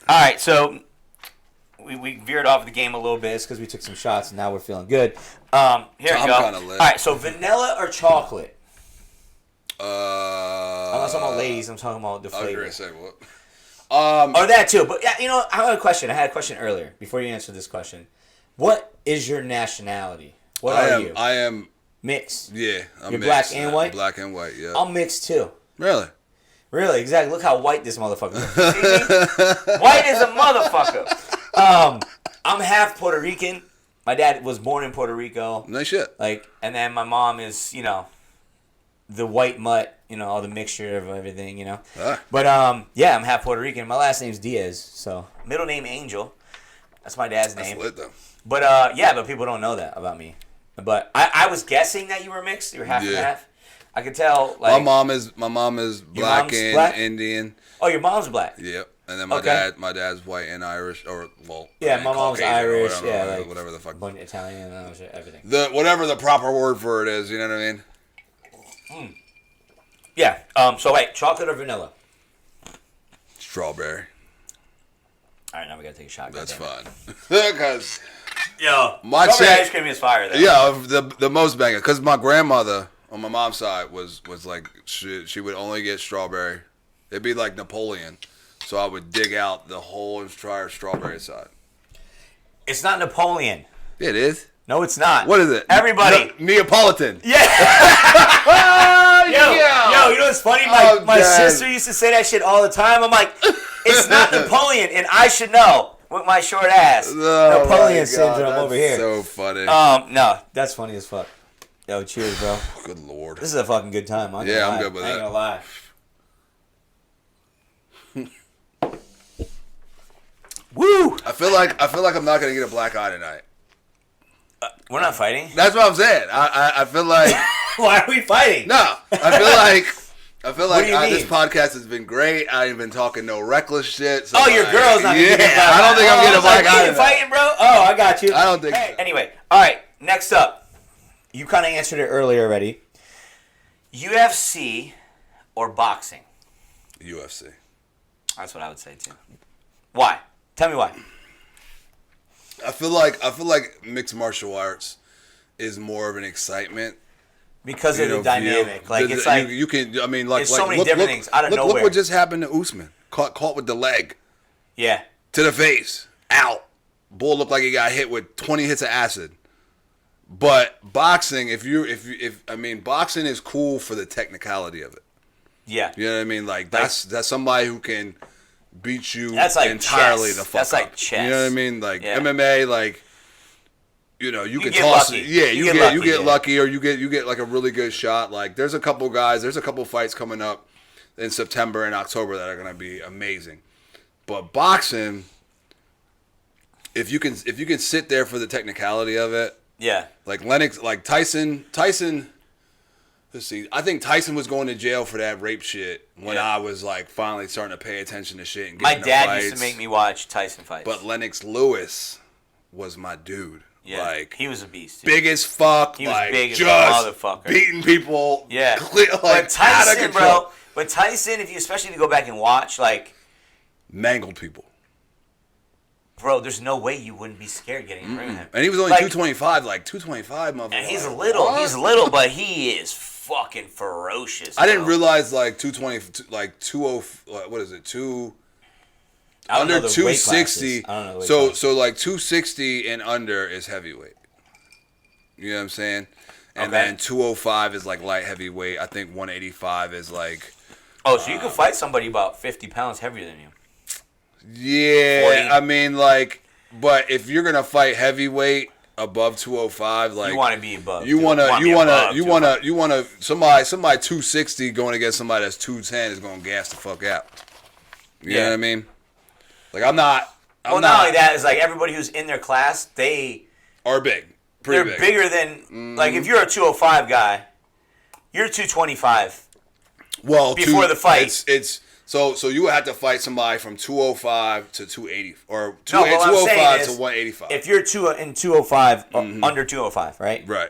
right, so we veered off the game a little bit because we took some shots and now we're feeling good. Here we go. Kinda lit. All right, so vanilla or chocolate? I'm not talking about Uh, ladies. I'm talking about the I was flavor. gonna say what? Or that too. But yeah, I have a question. I had a question earlier before you answered this question. What is your nationality? What are you? I am Mixed. Yeah, I'm You're mixed. black and white? Black and white. Yeah. I'm mixed too. Really? Really, exactly. Look how white this motherfucker is. See me? White as a motherfucker. I'm half Puerto Rican. My dad was born in Puerto Rico. Nice shit. And then my mom is, the white mutt, all the mixture of everything, But yeah, I'm half Puerto Rican. My last name's Diaz, so middle name Angel. That's my dad's name. That's lit though. But but people don't know that about me. But I was guessing that you were mixed. You were half and half. I could tell. My mom is black mom's and black? Indian. Oh, your mom's black. Yep. And then my dad's white and Irish, or Yeah, my mom's Caucasian, Irish. or Whatever, whatever the fuck. Italian, everything. Whatever the proper word for it is, you know what I mean? Yeah. So wait, chocolate or vanilla? Strawberry. All right, now we gotta take a shot. That's goddammit. fine. Because my strawberry ice cream is fire. Though. Yeah, the most banger. Because my grandmother on my mom's side was like she would only get strawberry. It'd be like Napoleon. So I would dig out the whole entire strawberry side. It's not Napoleon. Yeah, it is. No, it's not. What is it? Everybody. Neapolitan. Yeah. Yo, you know what's funny? My sister used to say that shit all the time. I'm like, it's not Napoleon, and I should know with my short ass. Oh, Napoleon syndrome over here. So funny. No, that's funny as fuck. Yo, cheers, bro. Good lord. This is a fucking good time. I'm good with I ain't that. gonna lie. Woo! I feel like I'm not gonna get a black eye tonight. We're not fighting. That's what I'm saying. I feel like Why are we fighting? no. I feel like do you mean? this podcast has been great. I ain't been talking no reckless shit. So Your girl's not gonna get a black eye. I don't think I'm getting a black eye. You ain't fighting, bro? Oh, I got you. I don't think Hey, so. anyway, all right. Next up, you kind of answered it earlier already. UFC or boxing? UFC. That's what I would say too. Why? Tell me why. I feel like mixed martial arts is more of an excitement. Because of the dynamic, it's like you can. I mean, like it's so many different things out of nowhere. Look what just happened to Usman. Caught with the leg yeah. to the face, out. Bull looked like he got hit with 20 hits of acid. But boxing, boxing is cool for the technicality of it. Yeah. You know what I mean? Like that's somebody who can beat you That's like entirely chess. the fuck That's up. like chess. You know what I mean? Like Yeah. MMA, like you can get toss lucky. it. Yeah, You you get get lucky, lucky, or you get like a really good shot. Like there's a couple fights coming up in September and October that are gonna be amazing. But boxing, if you can sit there for the technicality of it, Yeah. like Tyson. Let's see. I think Tyson was going to jail for that rape shit when I was like finally starting to pay attention to shit and My getting dad fights. used to make me watch Tyson fights. But Lennox Lewis was my dude. yeah, Like he was a beast. Dude. big as fuck. He was like, big as a just motherfucker. beating people. Yeah. Like, but out of Tyson, control. bro. But Tyson, especially if you go back and watch, like, Mangled people. bro, there's no way you wouldn't be scared getting in the ring with him. And he was only Like, 225. Like 225, motherfucker. And he's like, little. what? He's little, but he is fucking ferocious. I didn't bro. realize like 220, like 20. What is it? I don't know Under the weight 260. classes. I don't know the weight So classes. so like 260 and under is heavyweight. You know what I'm saying? And Okay. then 205 is like light heavyweight. I think 185 is like. Oh, so you could fight somebody about 50 pounds heavier than you. Yeah, 40. I mean like, but if you're gonna fight heavyweight above 205, like You want to be above. you dude. want above to somebody 260 going against somebody that's 210 is gonna gas the fuck out. You know what I mean? Like I'm not. Well, not only that, it's like everybody who's in their class, they are big. they're Pretty big. bigger than like if you're a 205 guy, you're 225. Well, before the fight. it's so you would have to fight somebody from 205 to 280 or No, what I'm saying 205 is, to 185. If you're in 205 or under 205, right? Right.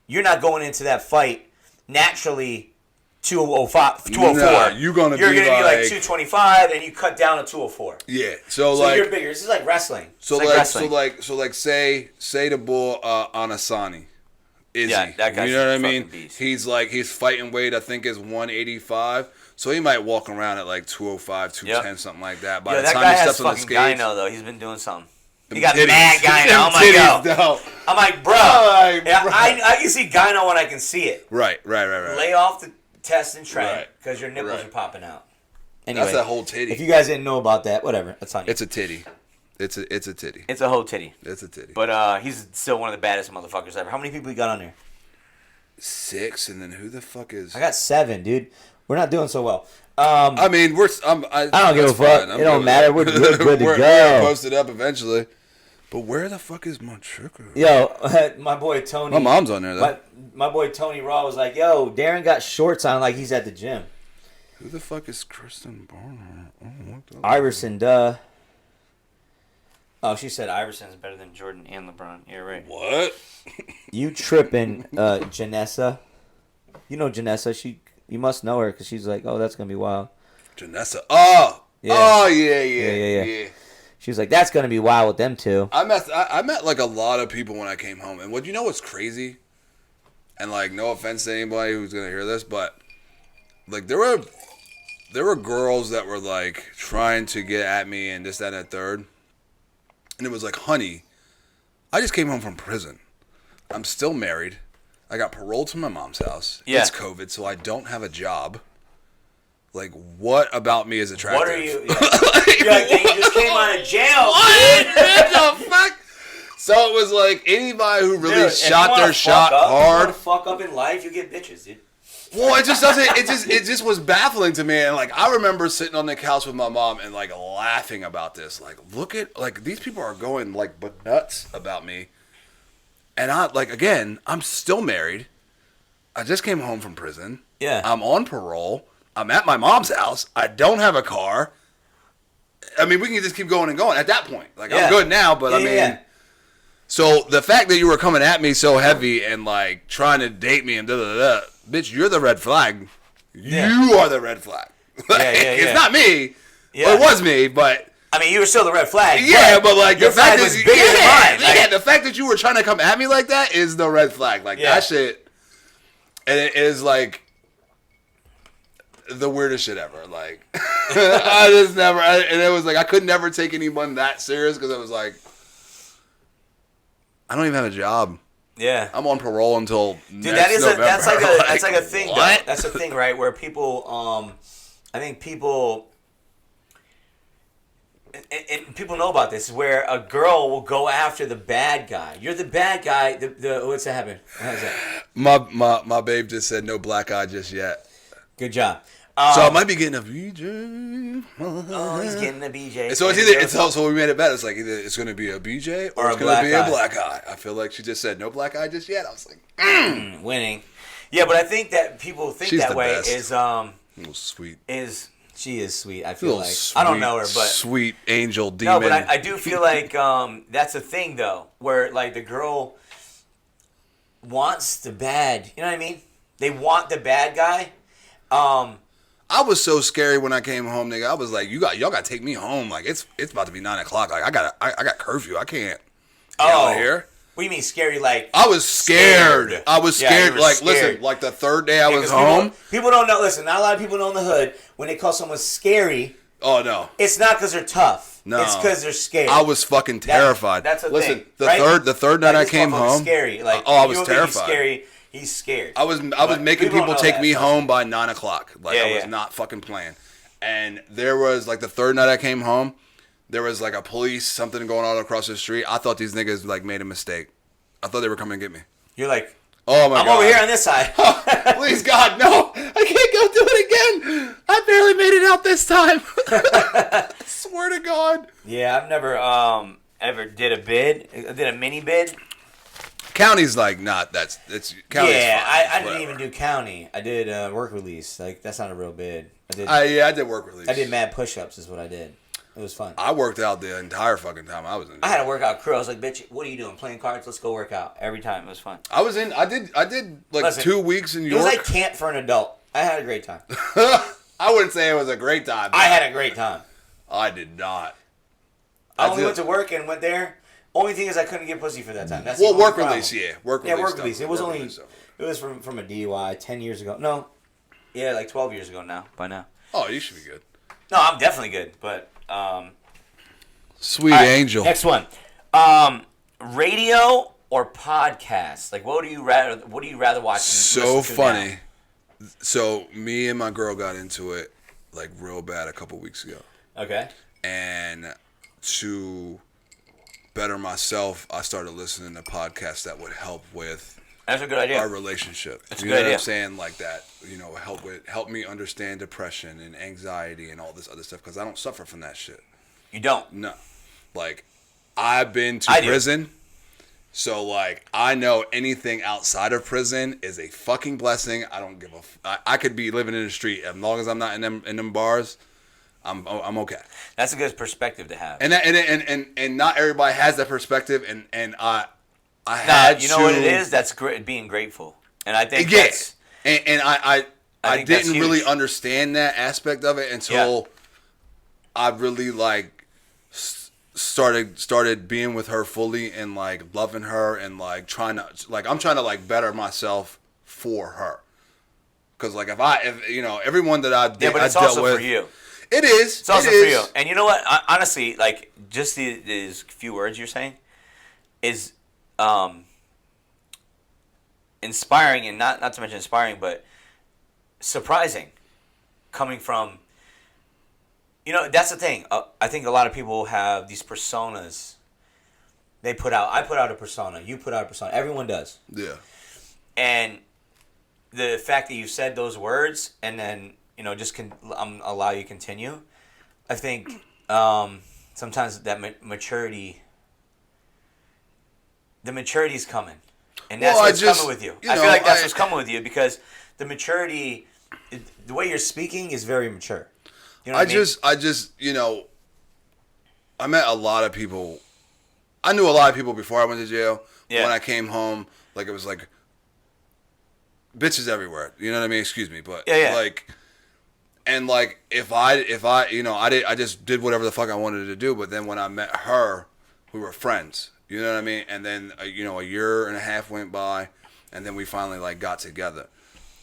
You're not going into that fight naturally 205, 204. Nah, you're gonna be be like like 225, and you cut down to 204. Yeah. So like you're bigger. This is like wrestling. So It's like say the bull Anasani. Izzy. Yeah, that guy's you know what I a mean? fucking beast. He's fighting weight, I think, is 185. So he might walk around at like 205, 210, something like that. By the that time guy he has steps on the fucking skates, gyno though. He's been doing something. He them got titties. mad gyno. I'm Them like, titties, yo. though. I'm like, bro. Like, Yeah, bro. I can see gyno when I can see it. Right. Lay off the test and trend Right. because your nipples Right. are popping out. Anyway, That's that whole titty. if you guys didn't know about that, whatever. That's on you. It's a titty. It's a titty. It's a whole titty. It's a titty. But he's still one of the baddest motherfuckers ever. How many people you got on there? 6, and then who the fuck is? I got 7, dude. We're not doing so well. I mean, I don't give a fuck. It don't matter. We're good to We're go. gonna post it up eventually. But where the fuck is my trigger? Yo, my boy Tony. My mom's on there though. My boy Tony Raw was like, "Yo, Darren got shorts on like he's at the gym." Who the fuck is Tristan Barner? Oh, what the Iverson, duh. Oh, she said Iverson's better than Jordan and LeBron. You're right. What? You tripping, Janessa? You know Janessa? You must know her because she's like, "Oh, that's gonna be wild." Janessa. Oh. Yeah. Oh yeah. She was like, "That's gonna be wild with them two." I met like a lot of people when I came home, and what's crazy? And like, no offense to anybody who's gonna hear this, but like there were girls that were like trying to get at me and this, that, and that third, and it was like, honey, I just came home from prison. I'm still married. I got paroled to my mom's house. Yeah. It's COVID, so I don't have a job. Like, what about me is attractive? What are you? Yeah. You're like, you just came out of jail. What the fuck? So it was like anybody who really Dude, shot their shot If you hard. want to fuck up in life, you get bitches, dude. Well, it just doesn't. It just was baffling to me. And like, I remember sitting on the couch with my mom and like laughing about this. Like, look at like these people are going like but nuts about me. And I like again, I'm still married. I just came home from prison. Yeah. I'm on parole. I'm at my mom's house. I don't have a car. I mean, we can just keep going and going at that point. Like, I'm good now, but I mean, so the fact that you were coming at me so heavy and like trying to date me and bitch, you're the red flag. You are the red flag. It's not me. Yeah. Well, it was me, but I mean, you were still the red flag. Yeah, but like your the fact flag was that bigger than mine. Like, the fact that you were trying to come at me like that is the red flag. Like that shit, and it is like the weirdest shit ever. Like I just never, and it was like I could never take anyone that serious because it was like I don't even have a job. Yeah, I'm on parole until dude. Next November. That's like a thing. What? Though. That's a thing, right? Where people, I think people. And people know about this, where a girl will go after the bad guy. You're the bad guy. What's that happen? How's that? My babe just said no black eye just yet. Good job. So I might be getting a BJ. Oh, he's getting a BJ. So it's either so we made it better. It's like either it's going to be a BJ or it's going to be a black eye. I feel like she just said no black eye just yet. I was like, winning. Yeah, but I think that people think She's that the way best. is little sweet. She is sweet. I feel like Sweet, I don't know her, but sweet angel demon. no, but I do feel like that's a thing though, where like the girl wants the bad. You know what I mean? They want the bad guy. I was so scary when I came home, nigga. I was like, y'all got to take me home. Like it's about to be 9:00. Like I got curfew. I can't get out of here. What do you mean scary? Like I was scared. I was scared. you were Like scared. listen, like the third day I was 'cause home. People don't know. Listen, not a lot of people know in the hood when they call someone scary. Oh no. It's not because they're tough. No. It's because they're scared. I was fucking terrified. That's a Listen, thing. the right? third night I this came motherfucker's home. Scary. Like I was you think he's terrified. scary. He's scared. I was making people don't people know take that, me so- home by 9:00. Like I was Yeah. not fucking playing. And there was like the third night I came home, there was like a police something going on across the street. I thought these niggas like made a mistake. I thought they were coming to get me. You're like, Oh my god. I'm over here on this side. Please God, no. I can't go do it again. I barely made it out this time. I swear to God. Yeah, I've never ever did a bid. I did a mini bid. County's like not it's county's Yeah, fine. I didn't Whatever. even do county. I did work release. Like that's not a real bid. I did work release. I did mad push-ups is what I did. It was fun. I worked out the entire fucking time I was in jail. I had a workout crew. I was like, bitch, what are you doing? Playing cards? Let's go work out. Every time. It was fun. I did like Listen, 2 weeks in New It was York. like camp for an adult. I had a great time. I wouldn't say it was a great time. I had a great time. I did not. I only went to work and went there. Only thing is I couldn't get pussy for that time. That's Well, the only work problem. release, yeah. Work release. It was Work only, release stuff. it was from a DUI 10 years ago. No. Yeah, like 12 years ago now, by now. Oh, you should be good. No, I'm definitely good, but, Sweet all right, angel. Next one. Radio or podcast? Like, what do you rather watch? So funny. So me and my girl got into it like real bad a couple weeks ago. Okay. And to better myself, I started listening to podcasts that would help with That's a good idea. our relationship. That's a you good know idea. what I'm saying? Like that, help me understand depression and anxiety and all this other stuff because I don't suffer from that shit. You don't. No. Like I've been to I do. prison. So like I know anything outside of prison is a fucking blessing. I don't give I could be living in the street as long as I'm not in them bars. I'm okay. That's a good perspective to have. And not everybody has that perspective. And I had you know what it is? That's great. Being grateful. And I think yes. And I think that's didn't really huge. understand that aspect of it until I really like started being with her fully and like loving her and like I'm trying to like better myself for her. Because like if you know everyone that I did, but it's I dealt also with, for you. It is. It's also it for is. you. And you know what? Honestly, like just these few words you're saying is inspiring, and not to mention inspiring, but surprising, coming from. You know, that's the thing. I think a lot of people have these personas. They put out. I put out a persona. You put out a persona. Everyone does. Yeah. And the fact that you said those words and then just allow you to continue. I think sometimes that maturity. The maturity is coming, and that's what's coming with you. I feel like that's what's coming with you because the maturity, the way you're speaking, is very mature. You know what I mean? I just, I met a lot of people. I knew a lot of people before I went to jail. Yeah. When I came home, like it was like bitches everywhere. You know what I mean? Excuse me, but like, and like if I I just did whatever the fuck I wanted to do. But then when I met her, we were friends. You know what I mean? And then a year and a half went by, and then we finally like got together.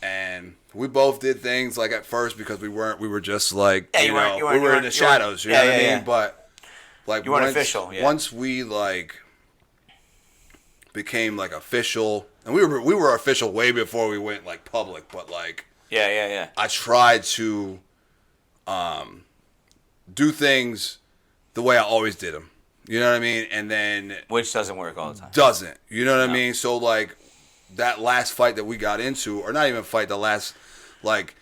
And we both did things like at first because we were just like, we were in the shadows, you know what I mean? Yeah. But like you weren't official, once we like became like official, and we were official way before we went like public, but like, I tried to do things the way I always did them. You know what I mean? And then which doesn't work all the time. Doesn't. You know what I mean? So like that last fight that we got into, or not even fight, the last like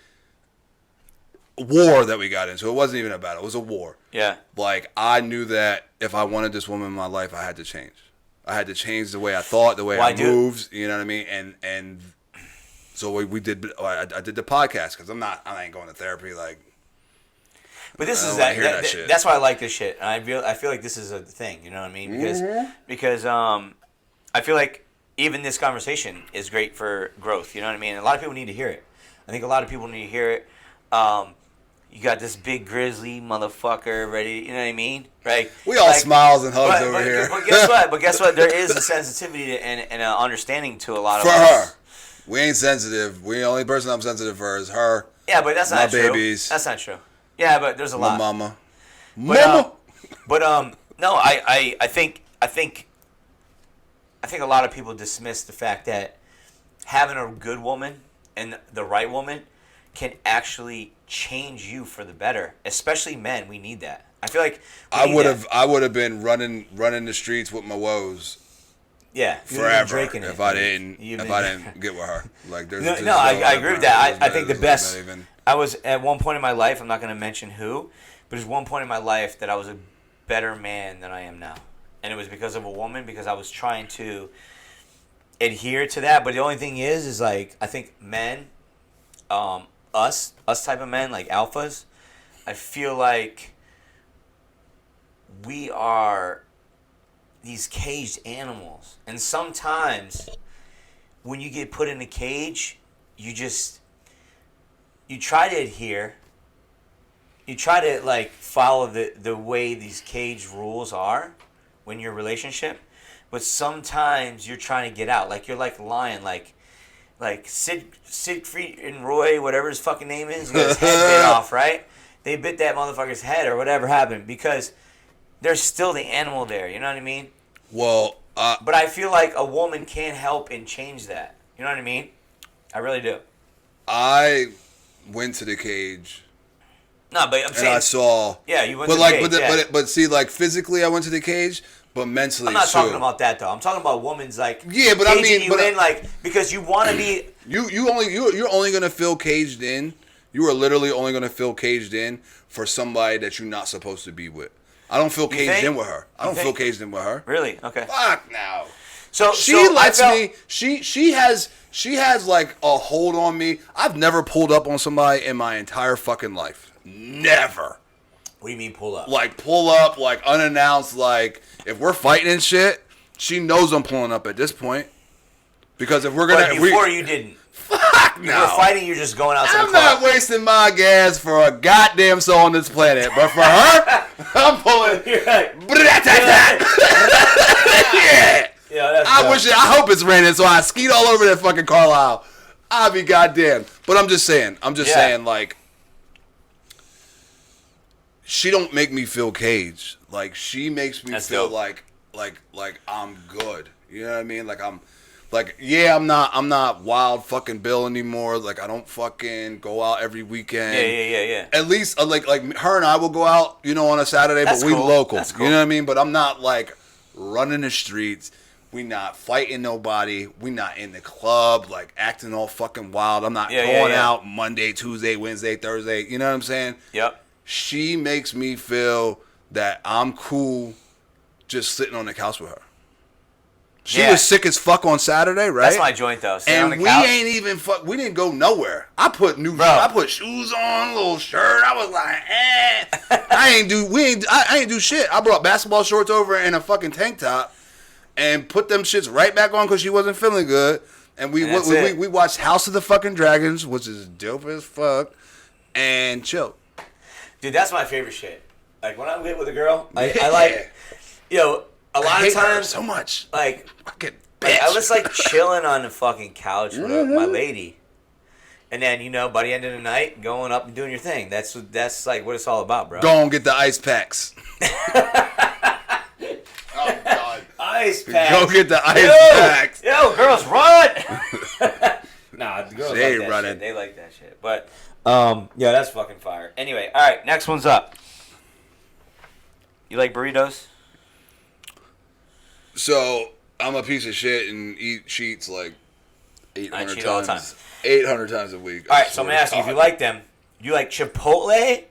war that we got into, it wasn't even a battle, it was a war. Yeah. Like I knew that if I wanted this woman in my life, I had to change. I had to change the way I thought, the way I moved. You know what I mean? And so we did. I did the podcast because I ain't going to therapy like. But this is that's why I like this shit. And I feel like this is a thing. You know what I mean? Because I feel like even this conversation is great for growth. You know what I mean? And a lot of people need to hear it. I think a lot of people need to hear it. You got this big grizzly motherfucker ready. You know what I mean? Right? We all smiles and hugs over here. But guess what? But guess what? There is a sensitivity and an understanding to a lot of for us. her. We ain't sensitive. The only person I'm sensitive for is her. Yeah, but that's not true. My babies. That's not true. Yeah, but there's a lot. My mama. But no, I think a lot of people dismiss the fact that having a good woman and the right woman can actually change you for the better. Especially men, we need that. I feel like I would have been running the streets with my woes. Yeah, forever if I didn't get with her. Like I agree with that. I think the best. I was at one point in my life. I'm not going to mention who, but there's one point in my life that I was a better man than I am now, and it was because of a woman. Because I was trying to adhere to that. But the only thing is like I think men, us type of men like alphas. I feel like we are these caged animals. And sometimes when you get put in a cage, you try to adhere. You try to like follow the way these cage rules are when you're in a relationship. But sometimes you're trying to get out. Like you're like a lion, like Siegfried and Roy, whatever his fucking name is, got his head bit off, right? They bit that motherfucker's head or whatever happened because there's still the animal there. You know what I mean? Well, but I feel like a woman can't help and change that. You know what I mean? I really do. I went to the cage. No, but I'm saying. And I saw. Yeah, you went but to like, the cage. but see, like physically, I went to the cage, but mentally, I'm not too. talking about that though. I'm talking about women's like. Yeah, but I mean, you in like because you want to be. You're only gonna feel caged in. You are literally only gonna feel caged in for somebody that you're not supposed to be with. I don't feel caged in with her. I don't feel caged in with her. Really? Okay. Fuck no. So she lets me. She has like a hold on me. I've never pulled up on somebody in my entire fucking life. Never. What do you mean pull up? Like pull up, like unannounced. Like if we're fighting and shit, she knows I'm pulling up at this point. Because if we're gonna, but before you didn't. Fuck no. If you're fighting, you're just going out to the I'm club. not wasting my gas for a goddamn soul on this planet. But for her, I'm pulling. You're right. Yeah. Yeah, that's I hope it's raining so I skeet all over that fucking Carlisle. I'll be goddamn. But I'm just saying, like, she don't make me feel caged. Like, she makes me feel dope. like I'm good. You know what I mean? Like I'm not wild fucking Bill anymore. Like I don't fucking go out every weekend. Yeah. At least like her and I will go out, you know, on a Saturday, That's but we cool. local. That's cool. You know what I mean? But I'm not like running the streets. We not fighting nobody. We not in the club like acting all fucking wild. I'm not going out Monday, Tuesday, Wednesday, Thursday. You know what I'm saying? Yep. She makes me feel that I'm cool just sitting on the couch with her. She was sick as fuck on Saturday, right? That's my joint though. And we ain't even we didn't go nowhere. I put shoes on, little shirt. I was like, I ain't do shit. I brought basketball shorts over and a fucking tank top and put them shits right back on because she wasn't feeling good. And we watched House of the fucking Dragons, which is dope as fuck, and chill. Dude, that's my favorite shit. Like when I'm with a girl, I like, you know. A lot of times, so much. Like, fucking bitch. I was like chilling on the fucking couch with my lady, and then by the end of the night, going up and doing your thing. That's like what it's all about, bro. Go and get the ice packs. Oh God, ice packs. Go get the ice packs. Yo, girls, run! Nah, the girls they like that running. shit. They like that shit. But yeah, that's fucking fire. Anyway, all right, next one's up. You like burritos? So I'm a piece of shit and eat sheets like 800 cheat all the times. 800 times a week. All right, so I'm gonna ask you if you like them. Do you like Chipotle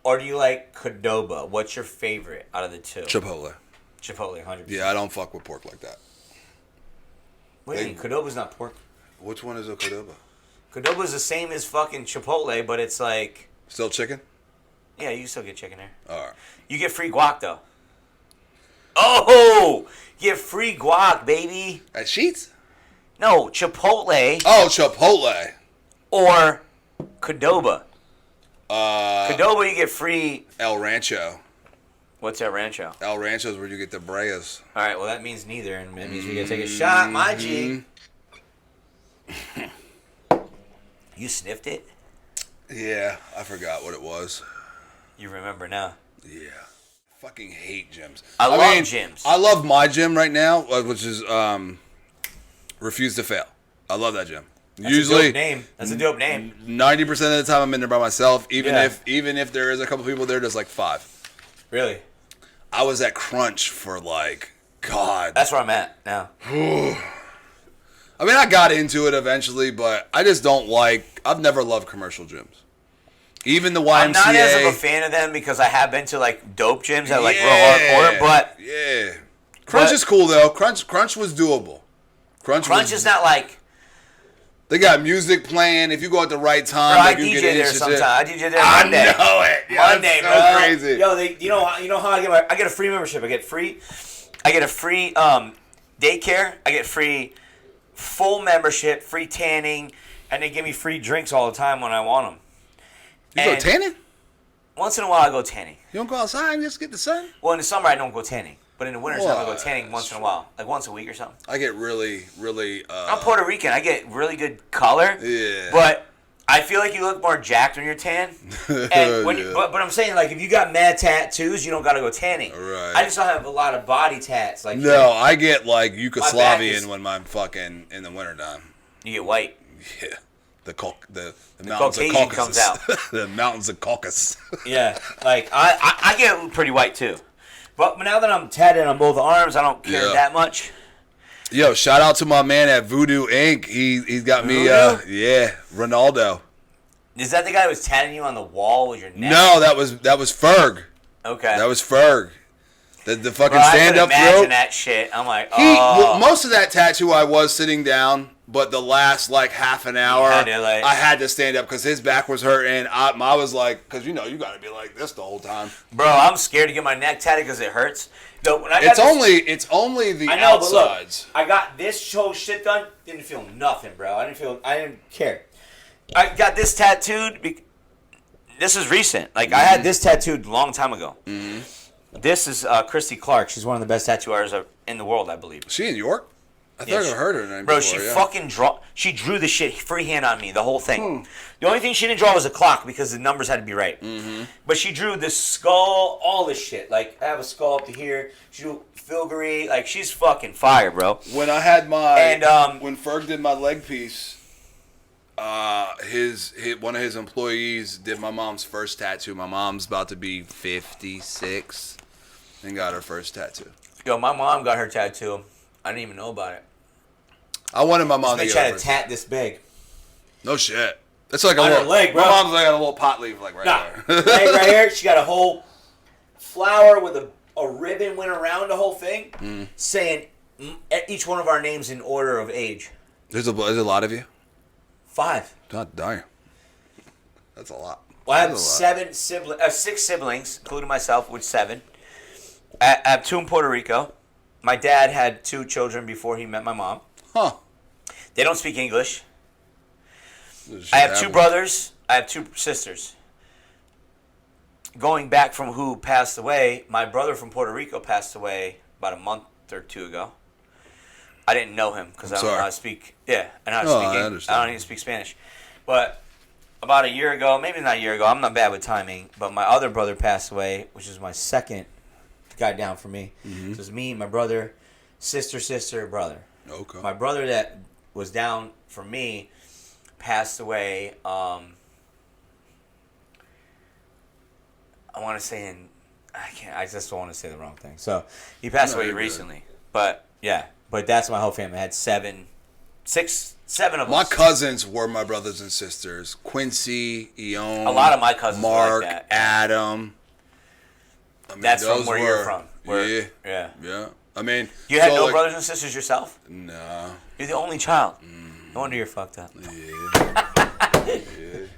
or do you like Qdoba? What's your favorite out of the two? Chipotle. Chipotle, 100%. Yeah, I don't fuck with pork like that. What do you mean? Qdoba's not pork. Which one is a Qdoba? Qdoba's the same as fucking Chipotle, but it's like... Still chicken? Yeah, you can still get chicken there. All right. You get free guac, though. Oh! You get free guac, baby. At Sheetz? No, Chipotle. Oh, Chipotle. Or Qdoba. Qdoba, you get free... El Rancho. What's El Rancho? El Rancho is where you get the Breas. All right, well, that means neither, and that means we got to take a shot, my G. You sniffed it? Yeah, I forgot what it was. You remember now. Yeah. Fucking hate gyms. I love gyms. I love my gym right now, which is Refuse to Fail. I love that gym. That's usually a dope name. That's a dope name. 90% of the time I'm in there by myself. Even if there is a couple people there, there's like 5. Really? I was at Crunch for like, God. That's where I'm at now. I mean, I got into it eventually, but I just don't like... I've never loved commercial gyms. Even the YMCA... I'm not as of a fan of them because I have been to like dope gyms that like real hardcore, but... Yeah. Crunch is cool though. Crunch was doable. Crunch is not like They got music playing. If you go at the right time, Bro, I you DJ get there sometimes. I DJ there I Monday. know it. Yo, Monday, it's so bro. crazy. Yo, you know how I get a free membership. I get a free daycare. I get free full membership, free tanning, and they give me free drinks all the time when I want them. You go tanning? Once in a while, I go tanning. You don't go outside and just get the sun? Well, in the summer, I don't go tanning. But in the winter time, I go tanning once in a while. Like once a week or something. I get really. I'm Puerto Rican. I get really good color. Yeah. But I feel like you look more jacked when you're tan. And when but I'm saying, like, if you got mad tattoos, you don't got to go tanning. Right. I just don't have a lot of body tats. Like No, I get like Yugoslavian is- when I'm fucking in the wintertime. You get white. Yeah. The mountains of Caucasian Caucasus. comes out. The mountains of Caucasus. Yeah. Like, I get pretty white, too. But now that I'm tatted on both arms, I don't care that much. Yo, shout out to my man at Voodoo Inc. He's got me, Ronaldo. Is that the guy who was tatting you on the wall with your neck? No, that was Ferg. Okay. That was Ferg. The fucking Bro, stand up imagine throat. that shit. I'm like, Well, most of that tattoo I was sitting down, but the last like half an hour I had to stand up because his back was hurting. I was like, because you got to be like this the whole time. Bro, I'm scared to get my neck tatted because it hurts. No, when I got It's only the I know, outsides. But look, I got this whole shit done. Didn't feel nothing, bro. I didn't care. I got this tattooed. This is recent. Like I had this tattooed a long time ago. Mm-hmm. This is Christy Clark. She's one of the best tattoo artists in the world, I believe. She in York? I thought I heard her name bro, before. She drew the shit freehand on me, the whole thing. The only thing she didn't draw was a clock because the numbers had to be right. Mm-hmm. But she drew this skull, all this shit. Like, I have a skull up to here. She drew filigree. Like, she's fucking fire, bro. When I had when Ferg did my leg piece, one of his employees did my mom's first tattoo. My mom's about to be 56 and got her first tattoo. Yo, my mom got her tattoo. I didn't even know about it. I wanted my mom to get had a tat this big. No shit. It's like a on little her leg, bro. My mom's like got a little pot leaf like right there. Leg right here. She got a whole flower with a ribbon went around the whole thing, saying each one of our names in order of age. There's a lot of you. 5. God damn. That's a lot. Well, I have 6 siblings, including myself, with 7. I have 2 in Puerto Rico. My dad had 2 children before he met my mom. Huh. They don't speak English. I have 2 brothers. I have 2 sisters. Going back from who passed away, my brother from Puerto Rico passed away about a month or 2 ago. I didn't know him because I don't know how to speak. Yeah, I know how to speak English. I don't even speak Spanish. But about a year ago, maybe not a year ago, I'm not bad with timing, but my other brother passed away, which is my second guy down for me. Mm-hmm. So it was me, my brother, sister, brother. Okay. My brother that was down for me passed away. I want to say I just don't want to say the wrong thing. So he passed away recently. But yeah, but that's my whole family. I had 7 of us. My cousins were my brothers and sisters. Quincy, Eon, a lot of my cousins Mark, were like that. Adam. I mean, that's from where you're from. Yeah. I mean, you had no brothers and sisters yourself? No. You're the only child. No wonder you're fucked up. Yeah.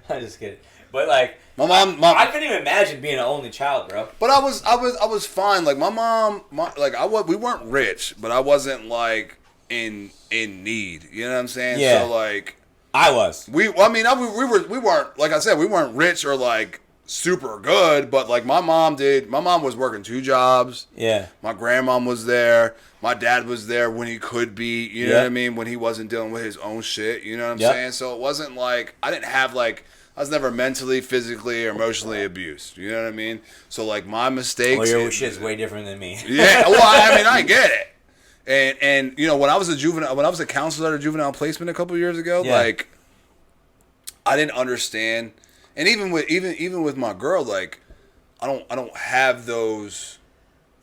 I'm just kidding. But like, my mom, I couldn't even imagine being an only child, bro. But I was fine. Like my mom, we weren't rich, but I wasn't like in need. You know what I'm saying? Yeah. So like, I was. We weren't, like I said, we weren't rich or like super good, but like my mom was working 2 jobs. Yeah. My grandmom was there. My dad was there when he could be, you know what I mean? When he wasn't dealing with his own shit, you know what I'm saying? So it wasn't like, I was never mentally, physically, or emotionally abused. You know what I mean? So like my mistakes. Well, your shit's way different than me. Yeah. Well, I mean, I get it. And you know, when I was a counselor at a juvenile placement a couple years ago, like I didn't understand. And even with my girl, like I don't have those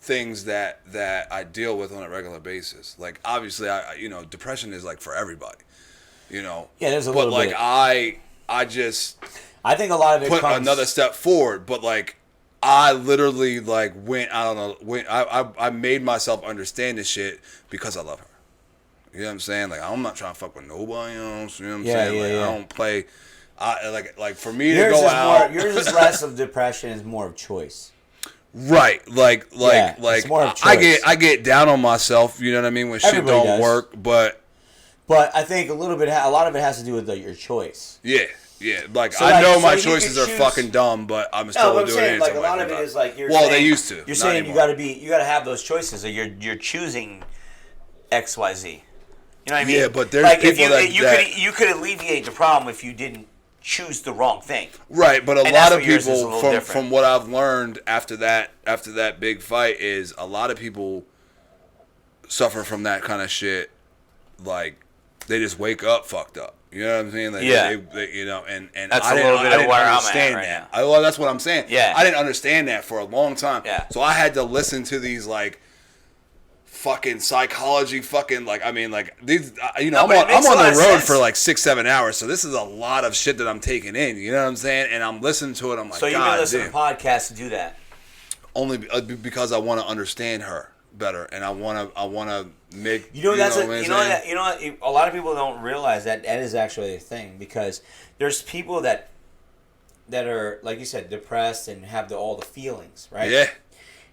things that I deal with on a regular basis. Like obviously, depression is like for everybody. You know. Yeah, there's a little bit. But like I think a lot of it put comes another step forward. But like I literally like I made myself understand this shit because I love her. You know what I'm saying? Like, I'm not trying to fuck with nobody else. You know what I'm Yeah, saying? yeah, Like, yeah. I don't play. Like for me Yours to go is out. yours is less of depression, is more of choice. Right, Yeah, it's more of I choice. get down on myself. You know what I mean? When shit Everybody don't does. work, but I think a lot of it has to do with your choice. yeah. Like, So, I know so my you choices could are choose- fucking dumb, but I'm still No, but I'm doing saying it. like so a lot of it is like you're. Well, saying, they used to. You're not saying anymore. you gotta have those choices. Or you're choosing X, Y, Z. You know what I mean? Yeah, but there's like people you could alleviate the problem if you didn't choose the wrong thing. Right, but a And lot that's of what yours is a people little different. from what I've learned after that big fight is a lot of people suffer from that kind of shit. Like, they just wake up fucked up. You know what I'm saying? Like, Yeah. they, you know, and That's I a didn't, little bit I of didn't where I'm at understand right that. now. Well, that's what I'm saying. Yeah. I didn't understand that for a long time. Yeah. So I had to listen to these like fucking psychology, fucking like I mean like these. You know, No, but it I'm makes on a lot the of road sense. for like 6-7 hours, so this is a lot of shit that I'm taking in. You know what I'm saying? And I'm listening to it. I'm like, So you've God been listening damn. to podcasts to do that. Only because I want to understand her better, and I want to make You know that's what I'm you know saying? that you know what, a lot of people don't realize that is actually a thing, because there's people that are, like you said, depressed and have all the feelings, right? Yeah,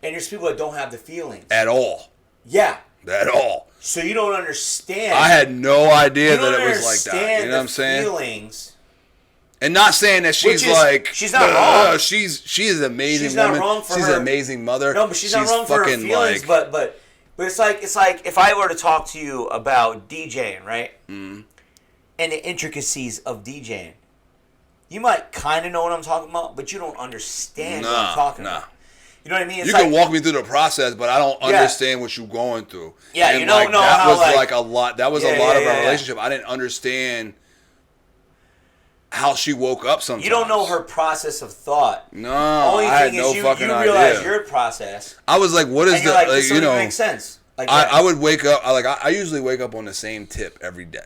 And there's people that don't have the feelings. at all, Yeah. at all. So you don't understand. I had no idea you don't that it was like that. understand You know what I'm saying? Feelings. And not saying that she's Which is- like she's not wrong. She is an amazing She's not woman. wrong for she's her. an amazing mother. No, but she's not wrong for her fucking feelings. like, But it's like if I were to talk to you about DJing, right? Mm. And the intricacies of DJing, you might kind of know what I'm talking about, but you don't understand what I'm talking about. You know what I mean? It's you like, can walk me through the process, but I don't understand what you're going through. Yeah, and you don't know that how, was like- a lot. That was Yeah, a lot yeah, of our yeah, yeah. relationship. I didn't understand how she woke up sometimes. You don't know her process of thought. No, Only I had thing no is you fucking realize idea. your process, I was like, what is and you're the like, this you doesn't know? make sense. Like I would wake up. I usually wake up on the same tip every day.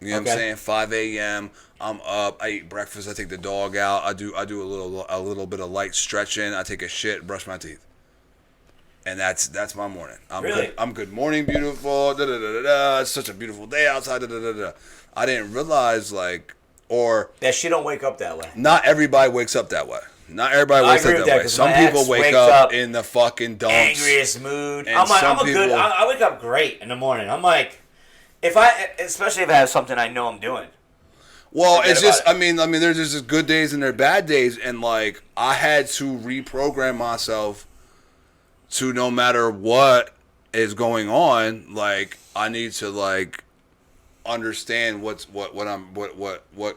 You know what I'm Okay. saying? 5 a.m. I'm up. I eat breakfast. I take the dog out. I do a little bit of light stretching. I take a shit. Brush my teeth. And that's my morning. Really? Good. I'm good morning, beautiful. Da, da, da, da, da. It's such a beautiful day outside. Da, da, da, da. I didn't realize that she don't wake up that way. not everybody wakes up that way. Not everybody wakes agree up with that that, way. 'cause Some my people ex wake wakes up up in the fucking dumps. Angriest mood. And I'm some a good. people- I wake up great in the morning. I'm like, especially if I have something I know I'm doing. Well, Forget it's just, about I mean, there's just good days and there are bad days, and like I had to reprogram myself to no matter what is going on, like I need to like understand what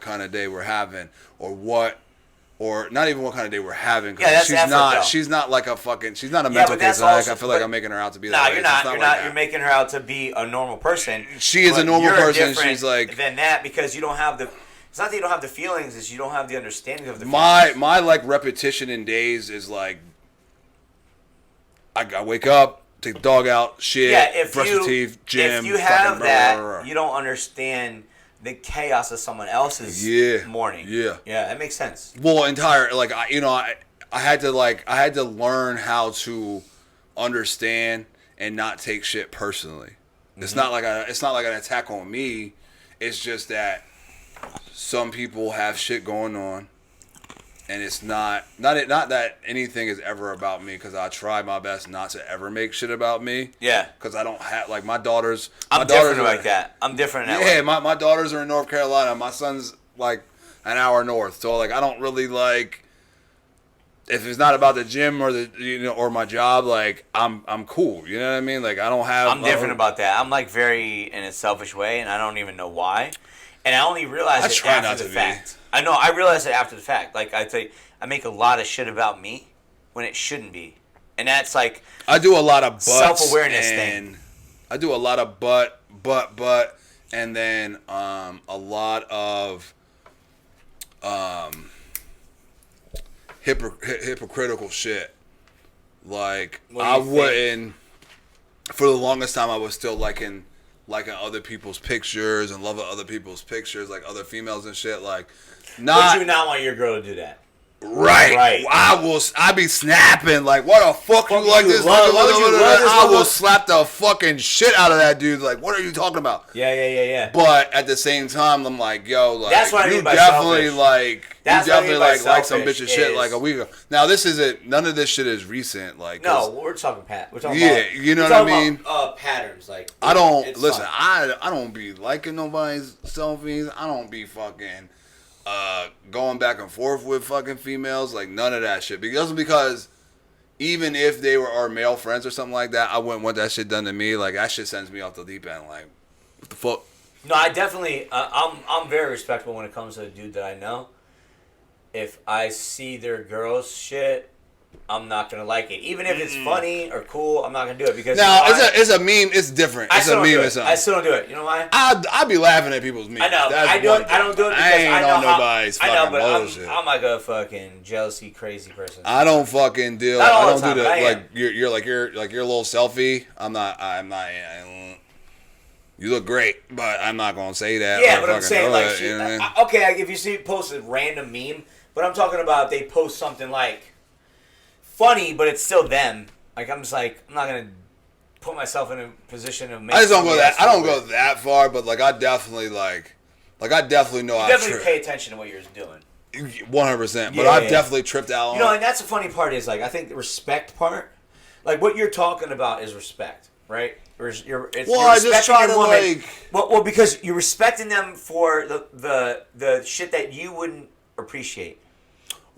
kind of day we're having, or not even what kind of day we're having. 'Cause Yeah, that's she's effort, not. though. She's not like a fucking. She's not a Yeah, mental but that's case. Like, also- I feel like but- I'm making her out to be Nah, that way. you're It's just not. You're like not. that. You're making her out to be a normal person. She is a But normal you're person. different She's like than that, because you don't have the. It's not that you don't have the feelings. It's you don't have the understanding of the. my feelings. like repetition in days is like I wake up, take the dog out, shit, Yeah, if brush you the teeth, gym. if you have fucking that, you don't understand the chaos of someone else's morning. Yeah. that makes sense. well, entire like I had to learn how to understand and not take shit personally. It's not like an attack on me. It's just that some people have shit going on, and it's not that anything is ever about me, because I try my best not to ever make shit about me. Yeah. Because I don't have like my daughters. I'm different like that. I'm different in that Yeah, way. my daughters are in North Carolina. My son's like an hour north, so like I don't really like. If it's not about the gym or or my job, like I'm cool. You know what I mean? Like I don't have. I'm different about that. I'm like very in a selfish way, and I don't even know why. And I only realized I it try not after the to be. fact. I know. I realized it after the fact. Like I tell you, I make a lot of shit about me when it shouldn't be, and that's like I do a lot of butts self-awareness and thing. I do a lot of but, and then a lot of hypocritical shit. Like What do I you think? wouldn't. For the longest time, I was still liking other people's pictures and loving other people's pictures, like other females and shit. Like, Would you not want your girl to do that? Right. I be snapping like, what the fuck you like this? I will slap the fucking shit out of that dude. Like, what are you talking about? Yeah. But at the same time, I'm like, yo, like, that's what I mean by definitely selfish. like, That's you definitely like some bitch of shit is, like a week ago. Now this isn't. None of this shit is recent. Like, no, we're talking We're talking about, you know what I mean. Patterns like I don't listen. I don't be liking nobody's selfies. I don't be fucking. Going back and forth with fucking females, like none of that shit. Because even if they were our male friends or something like that, I wouldn't want that shit done to me. Like that shit sends me off the deep end. Like, what the fuck? No, I definitely. I'm very respectful when it comes to a dude that I know. If I see their girls shit, I'm not gonna like it, even if it's funny or cool. I'm not gonna do it because now it's a meme. It's different. It's a meme. I still don't do it. You know why? I be laughing at people's memes. I know. I don't do it because I know nobody's fucking bullshit. I'm like a fucking jealousy crazy person. I don't fucking deal. Not all I don't the time, do the but you're your little selfie. I'm not. You look great, but I'm not gonna say that. Yeah, but I'm saying like, you know what I mean? okay, if you see post a random meme, but I'm talking about if they post something like funny, but it's still them. Like I'm just like I'm not gonna put myself in a position of. I just don't go that. I don't go that far, but like I definitely know. You definitely pay attention to what you're doing. 100%, but I've definitely tripped out. You know, and that's the funny part is like I think the respect part, like what you're talking about is respect, right? I just try to like. Well, because you're respecting them for the shit that you wouldn't appreciate.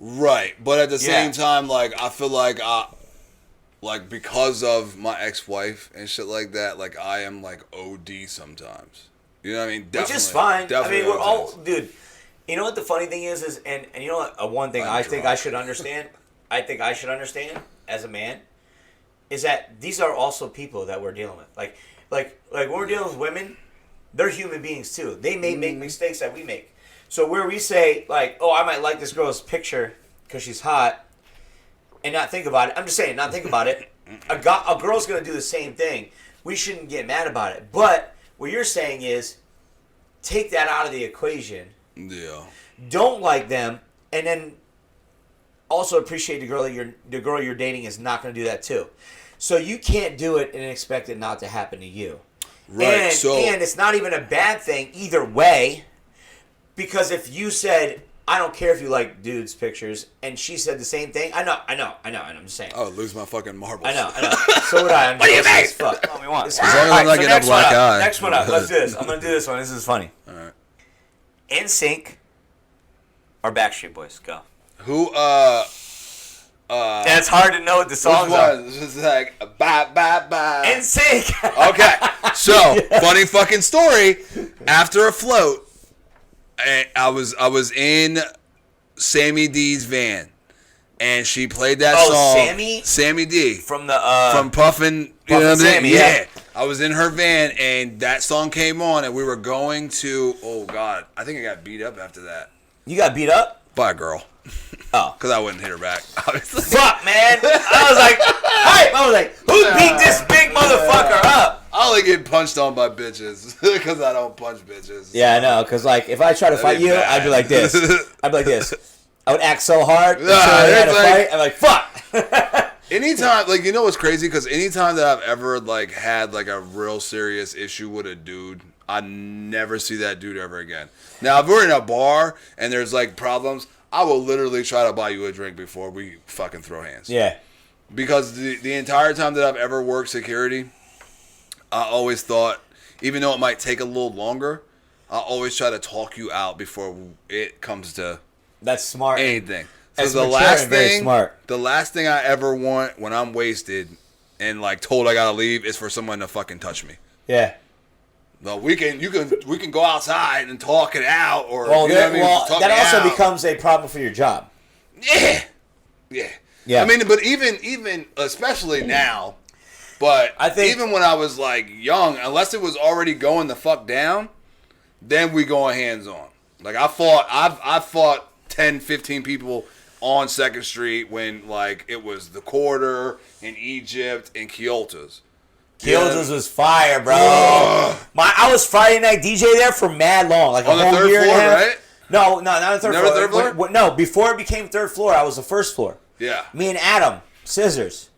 Right, but at the same time, like I feel like because of my ex-wife and shit like that, like I am like OD sometimes. You know what I mean? Definitely, which is fine. I mean, we're all, dude. You know what the funny thing is and you know what? One thing I think I should understand. I think I should understand as a man is that these are also people that we're dealing with. Like when we're dealing with women, they're human beings too. They may make mistakes that we make. So where we say like, oh, I might like this girl's picture because she's hot, and not think about it. I'm just saying, not think about it. A girl's gonna do the same thing. We shouldn't get mad about it. But what you're saying is, take that out of the equation. Yeah. Don't like them, and then also appreciate the girl you're dating is not going to do that too. So you can't do it and expect it not to happen to you. Right. And it's not even a bad thing either way, because if you said, I don't care if you like dudes' pictures, and she said the same thing, I know, and I'm just saying. I would lose my fucking marbles. I know. So would I. I'm what do you mean? Fuck. What we want. As long as I'm not getting a black eye. Next one up. Let's do this. I'm going to do this one. This is funny. All right. NSYNC or Backstreet Boys? Go. Who? And it's hard to know what the songs are. It's like bye. NSYNC. Okay, so funny fucking story. After a float, I was in Sammy D's van, and she played that song. Sammy D from Puffin. You know what I'm saying? Sammy, yeah. I was in her van, and that song came on, and we were going to. Oh God, I think I got beat up after that. You got beat up by a girl. Oh, because I wouldn't hit her back. Fuck, man! I was like, who beat this big motherfucker up? I only get punched on by bitches because I don't punch bitches. Yeah, I know. Because like, if I try to fight you, I'd be like this. I would act so hard until I had to fight. I'm like, fuck. Anytime, like, you know what's crazy? Because anytime that I've ever like had like a real serious issue with a dude, I never see that dude ever again. Now, if we're in a bar and there's like problems, I will literally try to buy you a drink before we fucking throw hands. Yeah. Because the entire time that I've ever worked security, I always thought, even though it might take a little longer, I always try to talk you out before it comes to that's smart. Anything. That's so the last thing I ever want when I'm wasted and like told I gotta leave is for someone to fucking touch me. Yeah. No, we can go outside and talk it out, or that also becomes a problem for your job. Yeah. I mean, but even especially now, but I think even when I was like young, unless it was already going the fuck down, then we going hands on. Like I've fought 10, 15 people on 2nd Street when like it was the Quarter in Egypt and Kyoto's. Kyoto's was fire, bro. I was Friday night DJ there for mad long, like on a whole the 3rd year floor, and a half. right? No, not on the third Never floor. third floor? No, before it became third floor, I was the first floor. Yeah. Me and Adam, Scissors.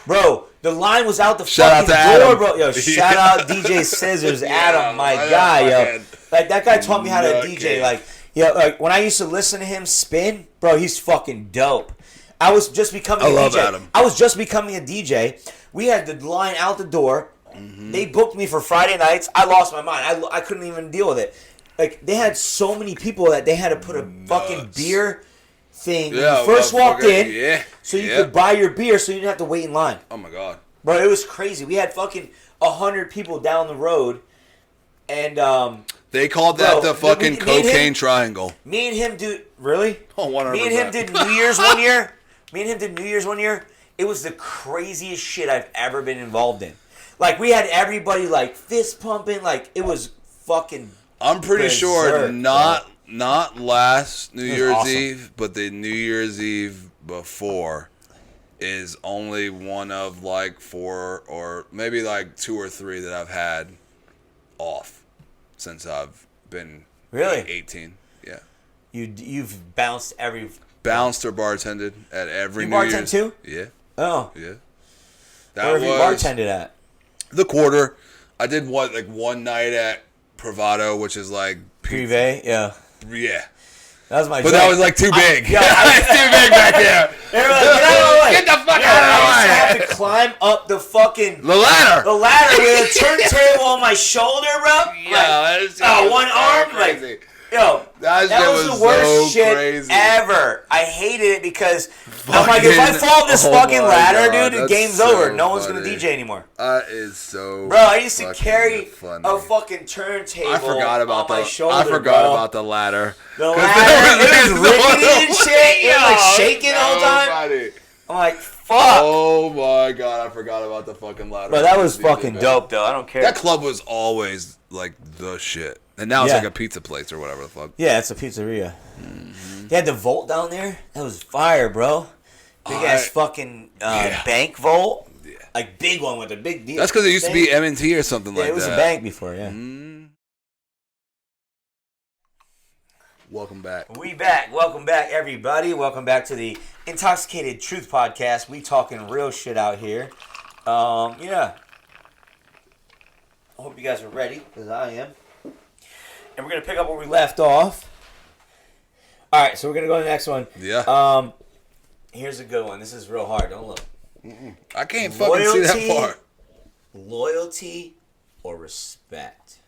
Bro, the line was out the Shout out fucking to door, Adam. bro. Yo, shout out DJ Scissors, Adam, my guy, yo. Like, that guy taught me how to DJ. Like, like, when I used to listen to him spin, bro, he's fucking dope. I was just becoming a DJ. Adam. I was just becoming a DJ. We had the line out the door. Mm-hmm. They booked me for Friday nights. I lost my mind. I couldn't even deal with it. Like, they had so many people that they had to put a fucking beer thing when you first walked in, so you could buy your beer, so you didn't have to wait in line. Oh my god, bro, it was crazy. We had fucking 100 people down the road, and they called that the fucking cocaine triangle. Me and him do really. Oh, 100%. Me and him did New Year's one year. It was the craziest shit I've ever been involved in. Like, we had everybody like fist pumping. Like, it was fucking. I'm pretty sure not last New Year's Eve, but the New Year's Eve before is only one of like 4 or maybe like 2 or 3 that I've had off since I've been 18. Yeah. You've bounced every. Bounced or bartended at every New Year's. You bartend Year's. too? Yeah. Oh. Yeah. Where have you bartended at? The Quarter. I did one night at Bravado, which is like Privé, yeah. Yeah. That was my But joke. that was like too big. Yeah, it's too big back there. Get the fuck out of the way. I used to have to climb up the fucking The ladder with a turntable on my shoulder, bro. Yeah, like, one arm, crazy. like, yo, that was the worst shit crazy. ever. I hated it because I'm like, if I fall this fucking ladder, dude, the game's over. No one's gonna DJ anymore. That is so. Bro, I used to carry funny. a fucking turntable. I forgot about on my shoulder. I forgot about the ladder. The ladder, it was rickety and shit. It was like shaking the whole time. Funny. I'm like, fuck. Oh my god, I forgot about the fucking ladder. But that was fucking dope, though. I don't care. That club was always like the shit. And now it's like a pizza place or whatever the fuck. Yeah, it's a pizzeria. Mm-hmm. They had the vault down there. That was fire, bro. Big ass fucking bank vault. Yeah. Like, big one with a big deal. That's because it used to be M&T or something like that. It was a bank before, yeah. Mm. Welcome back. Welcome back, everybody. Welcome back to the Intoxicated Truth Podcast. We talking real shit out here. Yeah. I hope you guys are ready, because I am. And we're going to pick up where we left off. All right, so we're going to go to the next one. Yeah. Here's a good one. This is real hard. Don't look. I can't fucking see that part. Loyalty or respect?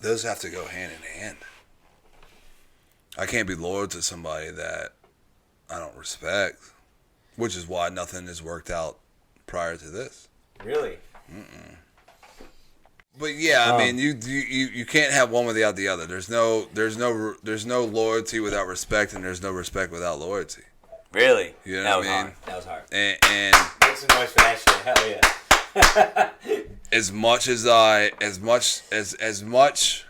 Those have to go hand in hand. I can't be loyal to somebody that I don't respect, which is why nothing has worked out prior to this. Really? Mm-mm. But yeah, I mean, you can't have one without the other. There's no loyalty without respect, and there's no respect without loyalty. Really? You know what I mean? Hard. That was hard. And make some noise for that shit. Hell yeah. as much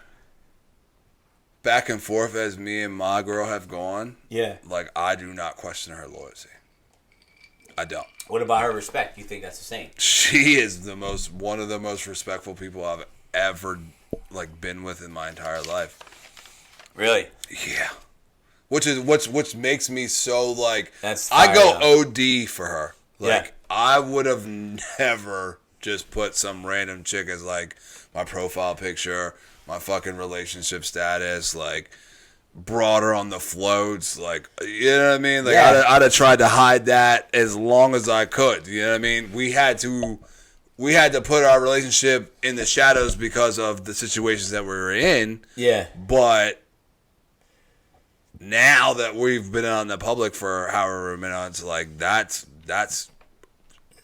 back and forth as me and my girl have gone, yeah, like, I do not question her loyalty. I don't. What about her respect? You think that's the same? She is one of the most respectful people I've ever been with in my entire life. Really? Yeah. Which makes me so like, that's fire, I go OD for her. Like, yeah. I would have never just put some random chick as like my profile picture, my fucking relationship status, like, brought her on the floats, like, you know what I mean? Like, yeah. I'd have tried to hide that as long as I could. You know what I mean? We had to put our relationship in the shadows because of the situations that we were in. Yeah. But now that we've been on the public for however many months, like, that's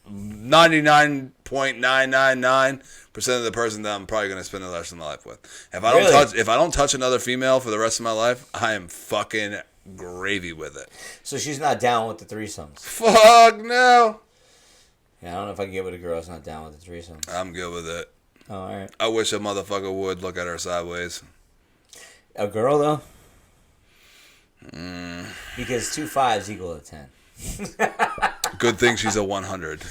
99.999% of the person that I'm probably going to spend the rest of my life with. If I don't touch another female for the rest of my life, I am fucking gravy with it. So she's not down with the threesomes? Fuck no. Yeah, I don't know if I can get with a girl that's not down with the threesomes. I'm good with it. Oh, all right. I wish a motherfucker would look at her sideways. A girl, though? Because 2 5s equal to 10. Good thing she's a 100.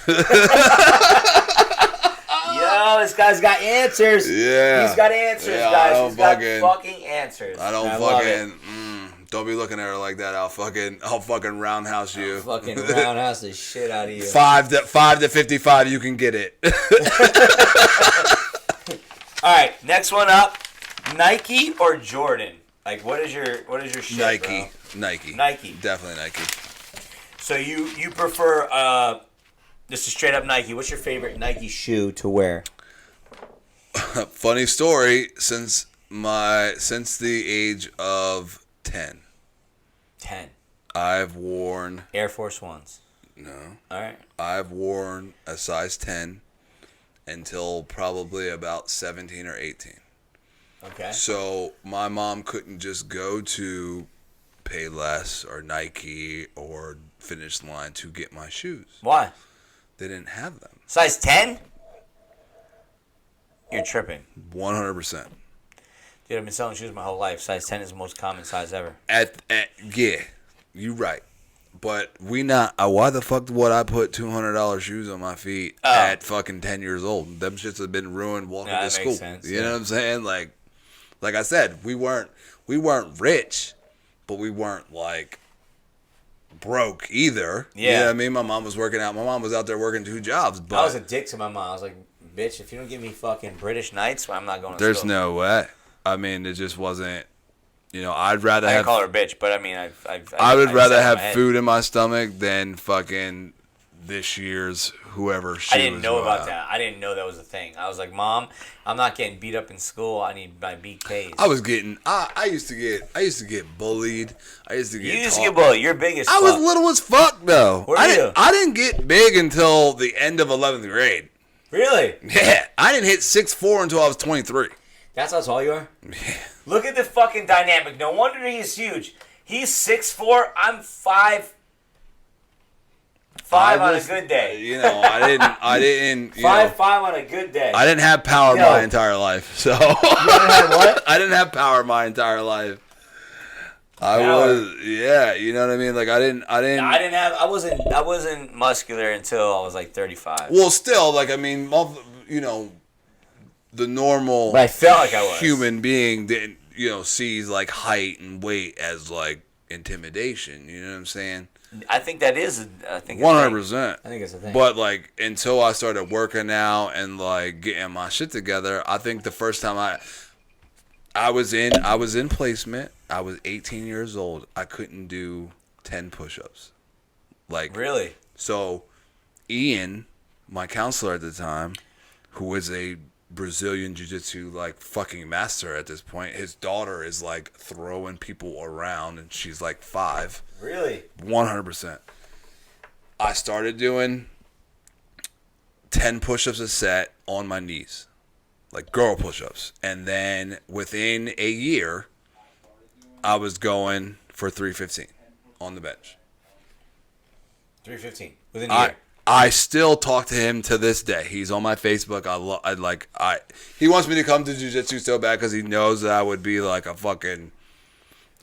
Yo, this guy's got answers. Yeah. He's got answers, guys. He's got fucking answers. answers. I don't love it. don't be looking at her like that. I'll fucking roundhouse you. Fucking roundhouse the shit out of you. 5 to 55, you can get it. All right, next one up. Nike or Jordan? Like, what is your shit, Nike. bro? Nike. Definitely Nike. So you prefer just a straight up Nike. What's your favorite Nike shoe to wear? Funny story, since the age of 10. 10. I've worn Air Force Ones. No. All right. I've worn a size 10 until probably about 17 or 18. Okay. So my mom couldn't just go to Payless or Nike or Finish Line to get my shoes. Why? They didn't have them. Size 10? You're tripping. 100%. Dude, I've been selling shoes my whole life. Size 10 is the most common size ever. Yeah, you right. But why the fuck would I put $200 shoes on my feet at fucking 10 years old? Them shits have been ruined walking to school. Sense, you know what I'm saying? Like I said, we weren't rich, but we weren't like broke either. Yeah. You know what I mean? My mom was working out. My mom was out there working 2 jobs. But I was a dick to my mom. I was like, bitch, if you don't give me fucking British Knights, well, I'm not going to there's school. no way. I mean, it just wasn't. You know, I'd rather I have. call her a bitch, but I mean, I would rather have food in my stomach than fucking this year's whoever. I didn't know about that. I didn't know that was a thing. I was like, Mom, I'm not getting beat up in school. I need my BKs. I was getting. I used to get bullied. I used to get. You used to get bullied. You're big as fuck. I was little as fuck though. What are you? I didn't get big until the end of 11th grade. Really? Yeah, I didn't hit 6'4" until I was 23. That's how tall you are? Yeah. Look at the fucking dynamic. No wonder he's huge. He's 6'4". I'm 5'5" on a good day. You know, I didn't. 5'5" on a good day. I didn't have power my entire life, so. You didn't have what? I didn't have power my entire life. You know what I mean? Like I wasn't muscular until I was like 35. Well, still, like, I mean, you know, the normal But I felt like I was. human being didn't, sees like height and weight as like intimidation. You know what I'm saying? I think that is. 100%. I think it's a thing. But like until I started working out and like getting my shit together, I think the first time I was in placement. I was 18 years old. I couldn't do 10 push-ups. Like really? So Ian, my counselor at the time, who was a Brazilian jiu-jitsu like fucking master at this point, his daughter is like throwing people around and she's like 5. Really? 100%. I started doing 10 push-ups a set on my knees. Like girl push-ups. And then within a year, I was going for 315 on the bench. 315 within a year. I still talk to him to this day. He's on my Facebook. He wants me to come to jiu-jitsu so bad because he knows that I would be like a fucking.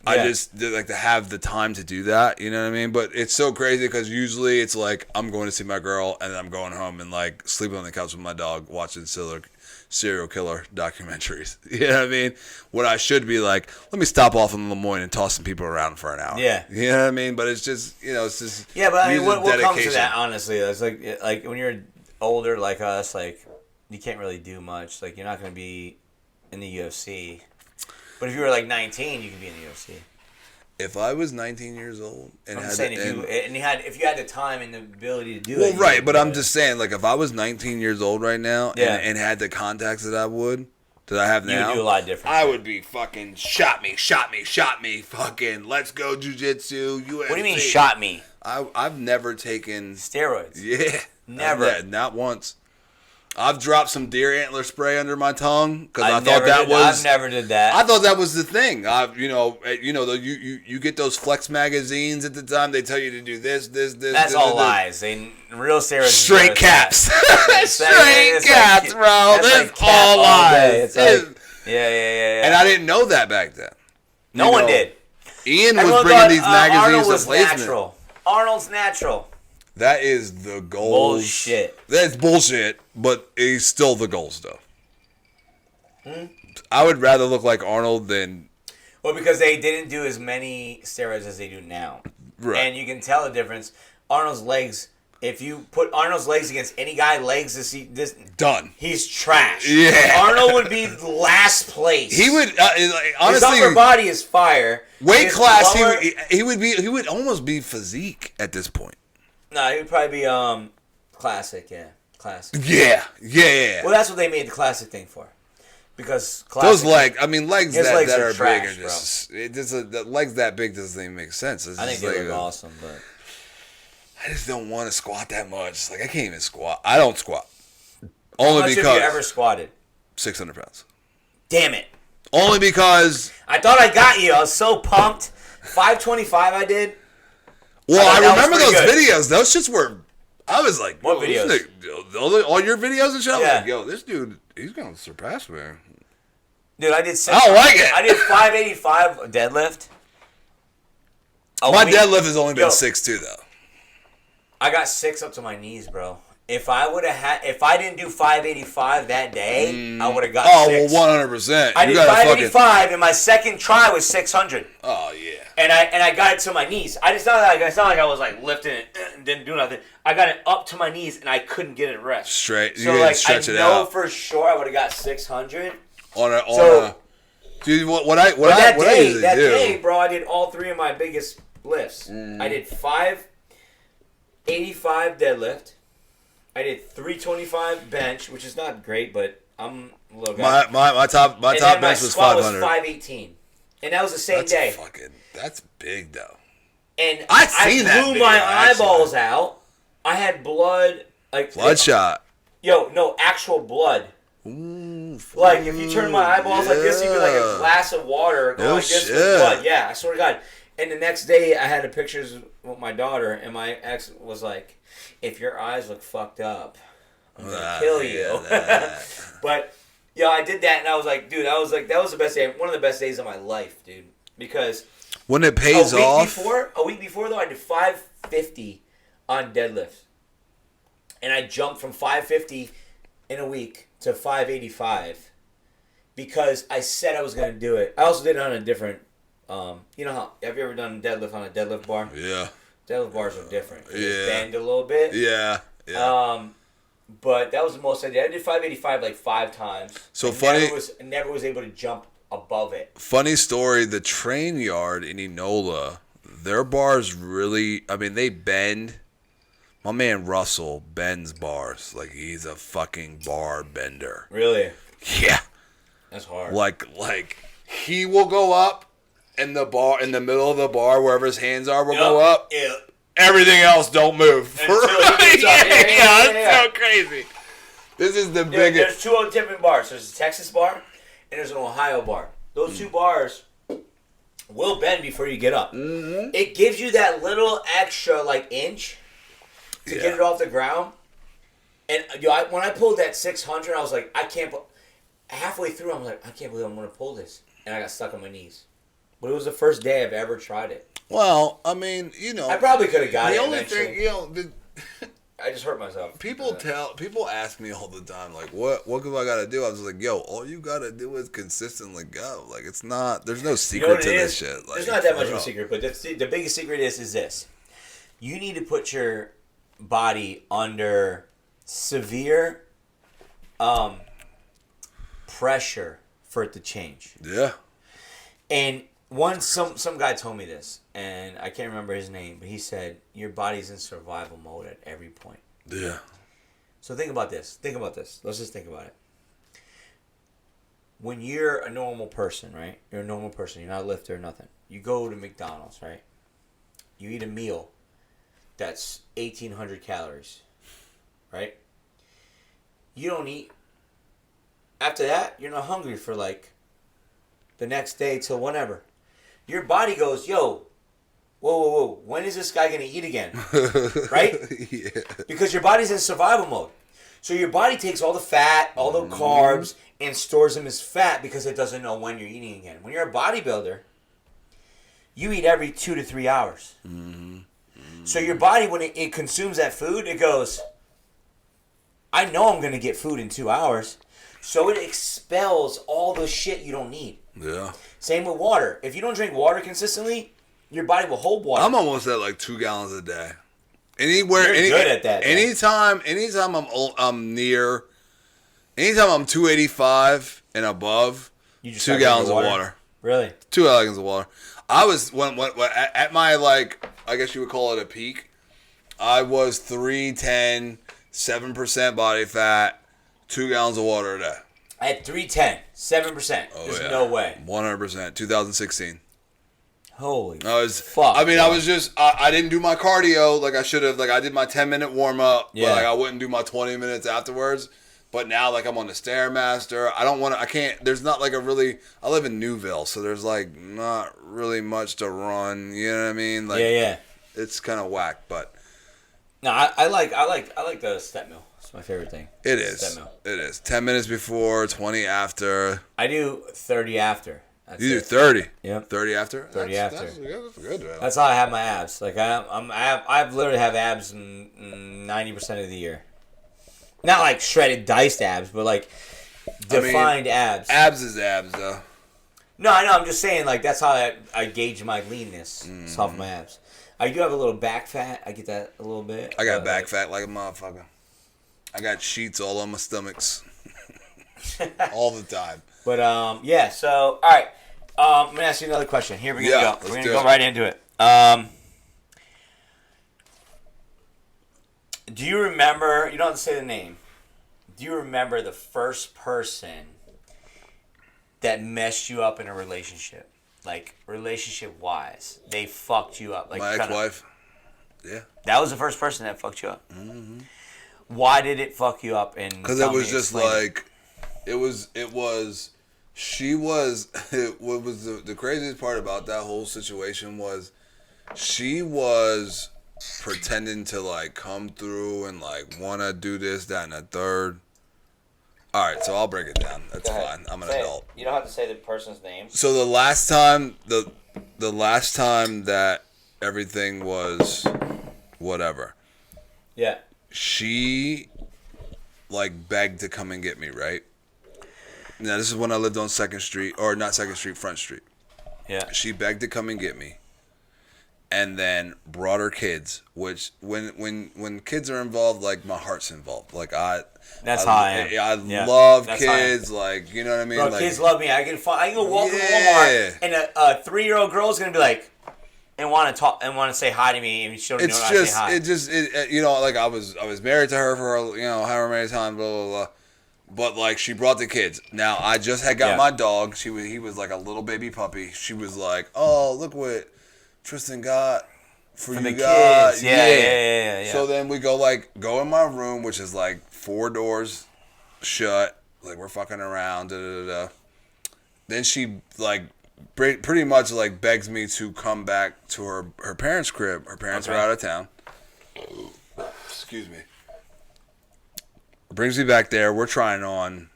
Yeah. I just like to have the time to do that. You know what I mean? But it's so crazy because usually it's like I'm going to see my girl and then I'm going home and like sleeping on the couch with my dog watching serial killer documentaries. You know what I mean? When I should be like, let me stop off in Lemoyne and toss some people around for an hour. Yeah. You know what I mean? But it's just, it's just. Yeah, but I mean, what comes to that, honestly? It's like when you're older like us, like, you can't really do much. Like, you're not going to be in the UFC. But if you were like 19, you could be in the UFC. If I was 19 years old and if you had the time and the ability to do it. Well, right, but I'm just saying, like, if I was 19 years old right now and had the contacts that I have now, you would do a lot different. I would be fucking shot me, fucking let's go jiu-jitsu, UFC. What do you mean shot me? I've never taken steroids. Yeah, never, not once. I've dropped some deer antler spray under my tongue because I thought that was. I never did that. I thought that was the thing. You get those Flex magazines at the time. They tell you to do this. That's all lies. Real steroids. Straight caps. Straight caps, bro. That's all lies. Yeah. And I didn't know that back then. No one did. Ian was bringing these magazines to placement. Natural. Arnold's natural. That is the goal. Bullshit. That's bullshit, but it's still the goal stuff. I would rather look like Arnold than Well, because they didn't do as many steroids as they do now. Right. And you can tell the difference. Arnold's legs, if you put Arnold's legs against any guy legs this Done. he's trash. Yeah. Arnold would be honest place. He would honestly. His upper body is fire. Weight His class. lower- He would almost be physique at this point. No, he would probably be classic. Yeah, classic. Yeah. Well, that's what they made the classic thing for. Because Those classic, legs His that, legs that are are trash, big are just the legs that big doesn't even make sense. It's I think just they like look awesome, but I just don't want to squat that much. Like I can't even squat. I don't squat. how Only much because have you ever squatted? 600 pounds. Damn it! Only because. I thought I got you. I was so pumped. 525 I did. Well, I I thought that remember was those pretty videos. Those shits were. I was like, What "Whoa, this videos? nigga- all your videos and shit. I was Yeah. like, yo, this dude, he's gonna surpass me. Dude, I did. I don't like it. I did 585 deadlift. My deadlift has only been Yo. 6'2" though. I got 6 up to my knees, bro. If I didn't do 585 that day, I would have got Oh 6. well, 100%. I You did gotta 585, and my second try was 600. Oh yeah. And I got it to my knees. It's not like I was like lifting it and didn't do nothing. I got it up to my knees and I couldn't get it rest. Straight. So You like stretch I it know out. for sure I would have got 600. On dude, what I usually That do. day, bro, I did all 3 of my biggest lifts. I did 585 deadlift. I did 325 bench, which is not great, but I'm a little guy. My top bench was 500. 518, and that was the same day. That's big though. And I seen that blew video, my actually. eyeballs out. I had blood, like Bloodshot. Yo, no, actual blood. Ooh, Like if you turn my eyeballs like this, you'd be like a glass of water going like this with blood. Yeah, I swear to God. And the next day, I had pictures with my daughter, and my ex was like, "If your eyes look fucked up, I'm gonna kill you." But yeah, I did that, and I was like, dude, that was the best day, one of the best days of my life, dude, because when it pays off. A week before though, I did 550 on deadlift, and I jumped from 550 in a week to 585 because I said I was gonna do it. I also did it on a different. You know how have you ever done deadlift on a deadlift bar? Yeah. Deadlift bars are different. You Yeah. bend a little bit. Yeah. Yeah. But that was the most I did. I did 585 like 5 times. So I funny. Never was able to jump above it. Funny story. The train yard in Enola, their bars really. I mean, they bend. My man Russell bends bars like he's a fucking bar bender. Really? Yeah. That's hard. Like he will go up. In the middle of the bar, wherever his hands are, will go up. Yeah. Everything else don't move. Until he gets up. Yeah, That's so crazy. This is the There's biggest. 2 different bars. There's a Texas bar and there's an Ohio bar. Those 2 bars will bend before you get up. Mm-hmm. It gives you that little extra like inch to get it off the ground. And when I pulled that 600, I was like, I can't. Halfway through, I'm like, I can't believe I'm going to pull this, and I got stuck on my knees. But it was the first day I've ever tried it. Well, I mean, I probably could have got it. The only eventually. thing, I just hurt myself. people ask me all the time, like, what do I gotta do? I was like, yo, all you gotta do is consistently go. Like, it's not. There's no secret to this shit. Like, there's not that much of a secret, but the biggest secret is this: you need to put your body under severe pressure for it to change. Yeah. And some guy told me this, and I can't remember his name, but he said your body's in survival mode at every point. Yeah. So think about this. Let's just think about it. When you're a normal person, right? You're a normal person. You're not a lifter or nothing. You go to McDonald's, right? You eat a meal that's 1,800 calories, right? You don't eat. After that, you're not hungry for like the next day till whenever. Your body goes, yo, whoa, when is this guy going to eat again? Right? Yeah. Because your body's in survival mode. So your body takes all the fat, all the carbs, and stores them as fat because it doesn't know when you're eating again. When you're a bodybuilder, you eat every 2 to 3 hours. Mm-hmm. So your body, when it consumes that food, it goes, I know I'm going to get food in 2 hours. So it expels all the shit you don't need. Yeah. Same with water. If you don't drink water consistently, your body will hold water. I'm almost at like 2 gallons a day. Anywhere, You're good at that. Anytime I'm 285 and above, You just 2 gallons of water. Really? 2 gallons of water. I was when at my, like, I guess you would call it a peak. I was 310, 7% body fat, 2 gallons of water a day. I had 310, 7%. Oh, There's yeah. no way. 100%. 2016. Holy fuck. I mean, I was just, I didn't do my cardio like I should have. Like, I did my 10-minute warm up, but like I wouldn't do my 20 minutes afterwards. But now, like, I'm on the Stairmaster. I can't, there's not like I live in Newville, so there's like not really much to run. You know what I mean? Like, yeah. It's kind of whack, but. No, I like the step mill. It's my favorite thing. It is. Step mill. It is. 10 minutes before, 20 after. I do 30 after. That's You do it. 30. Yep. 30 after. 30 after. That's good, man. That's how I have my abs. Like I've literally have abs in 90% of the year. Not like shredded, diced abs, but like defined abs. Abs is abs, though. No, I know. I'm just saying, like, that's how I gauge my leanness. It's off my abs. I do have a little back fat. I get that a little bit. I got back fat like a motherfucker. I got sheets all on my stomachs. All the time. But, yeah, so, all right. I'm going to ask you another question. Here we're going to go. We're going to go right into it. Do you remember, you don't have to say the name, do you remember the first person that messed you up in a relationship? Like, relationship-wise. They fucked you up. Like, my ex-wife. Yeah. That was the first person that fucked you up? Mm-hmm. Why did it fuck you up? Because it was just like, what was the craziest part about that whole situation was she was pretending to, like, come through and, like, want to do this, that, and the third. All right, so I'll break it down. That's fine. I'm an adult. You don't have to say the person's name. So the last time that everything was whatever. Yeah. She, like, begged to come and get me, right? Now, this is when I lived on 2nd Street, or not 2nd Street, Front Street. Yeah. She begged to come and get me. And then brought her kids, which when kids are involved, like, my heart's involved. Like, I love kids, like, you know what I mean? Bro, like, kids love me. I can go walk in Walmart, and a 3-year-old girl is gonna be like, and want to talk and want to say hi to me, and she don't know how to say hi. It you know, like, I was married to her for, you know, however many times, blah blah blah. But, like, she brought the kids. Now, I just had got my dog. He was like a little baby puppy. She was like, oh, look what Tristan got for you the guys. Kids. Yeah. So then we go in my room, which is like 4 doors shut. Like, we're fucking around. Then she, like, pretty much, like, begs me to come back to her parents' crib. Her parents are out of town. Excuse me. Brings me back there. We're trying on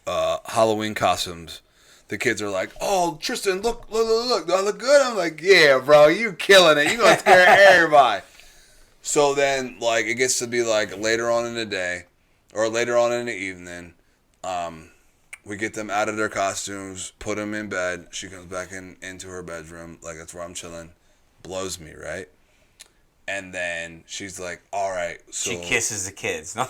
Halloween costumes. The kids are like, oh, Tristan, look, do I look good? I'm like, yeah, bro, you killing it. You gonna scare everybody. So then, like, it gets to be, like, later on in the day, or later on in the evening, we get them out of their costumes, put them in bed. She comes back into her bedroom, like, that's where I'm chilling. Blows me, right? And then she's like, all right, so... She kisses the kids. No.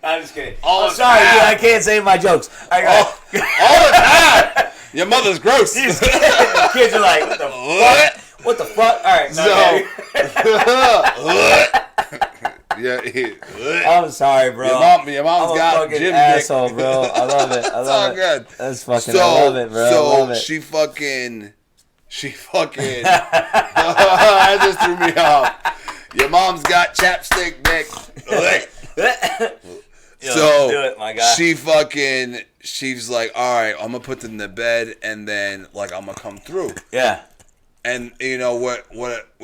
I'm just kidding. I'm sorry, dude, I can't say my jokes. All the time. Your mother's gross. The kids are like, what the fuck? What the fuck? All right. I'm sorry, bro. Your mom's got gym asshole, bro. I love it. I love it's all it. good. That's fucking. I love it, bro. So I love it. she fucking. That just threw me off. Your mom's got chapstick dick. So do it, my guy. She's like, all right, I'm gonna put them to bed, and then, like, I'm gonna come through. Yeah. And you know what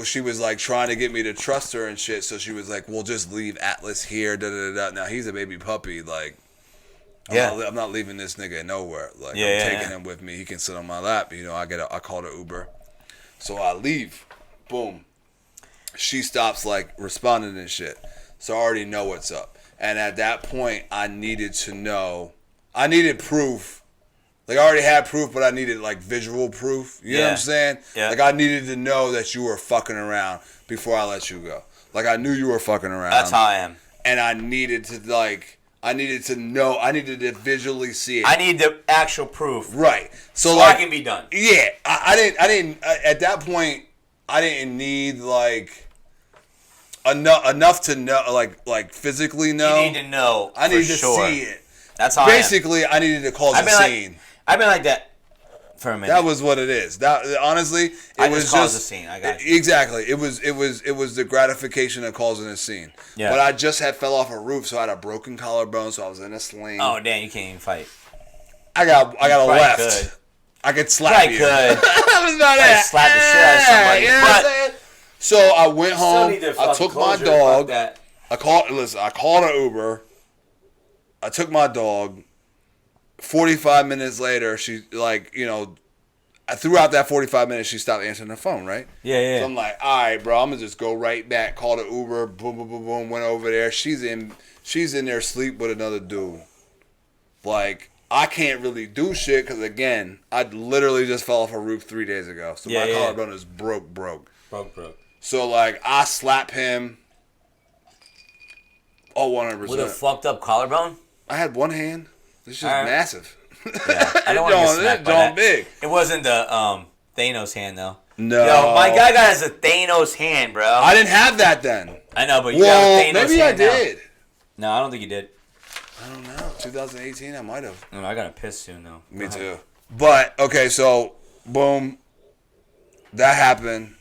she was, like, trying to get me to trust her and shit. So she was like, "We'll just leave Atlas here." Da da da. Now he's a baby puppy. Like, I'm not leaving this nigga nowhere. Like, I'm taking him with me. He can sit on my lap. You know, I call the Uber. So I leave. Boom. She stops, like, responding and shit. So I already know what's up. And at that point, I needed to know I needed proof. Like, I already had proof, but I needed, like, visual proof. You know what I'm saying? Yeah. Like, I needed to know that you were fucking around before I let you go. Like, I knew you were fucking around. That's how I am. And I needed to, like, I needed to know. I needed to visually see it. I need the actual proof. Right. So like, I can be done. Yeah. I didn't, at that point, I didn't need, like, enough to know, like physically know. You need to know. I needed to sure. see it. That's how Basically, I needed to cause a scene. I've been like that for a minute. That was what it is. That honestly, it was just caused a scene. I got you. Exactly. It was the gratification of causing a scene. Yeah. But I just had fell off a roof, so I had a broken collarbone, so I was in a sling. Oh damn! You can't even fight. I got a left. Could. I could slap you. Could. That was about it. Slap the shit out of somebody. You know what I'm saying? So I went home. I took my dog. I called an Uber. I took my dog. 45 minutes later, she, like, you know, throughout that 45 minutes, she stopped answering the phone, right? Yeah. So I'm like, all right, bro, I'm going to just go right back, call the Uber, boom, boom, boom, boom, went over there. She's in there asleep with another dude. Like, I can't really do shit because, again, I literally just fell off a roof 3 days ago. So my collarbone is broke. Broke. So, like, I slap him. Oh, 100%. With a fucked up collarbone? I had one hand. It's just massive. Yeah, I don't want to get smacked by that. Big. It wasn't the Thanos hand though. No. Yo, my guy has a Thanos hand, bro. I didn't have that then. I know, but you got a Thanos maybe hand I did. now. No, I don't think you did. I don't know. 2018, I might have. No, I gotta piss soon though. Me too. But okay, so boom, that happened,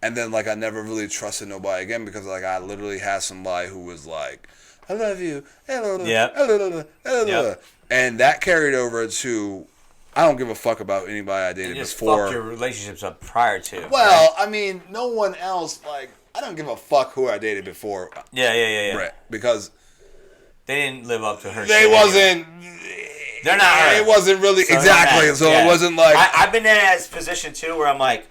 and then like I never really trusted nobody again because like I literally had somebody who was like, "I love you," Yep. And that carried over to, I don't give a fuck about anybody I dated just before. Fuck your relationships up prior to. Well, right? I mean, no one else, like, I don't give a fuck who I dated before. Yeah. Right, because they didn't live up to her. They wasn't. They're not her. It wasn't really so exactly. So it wasn't like I've been in that position too, where I'm like,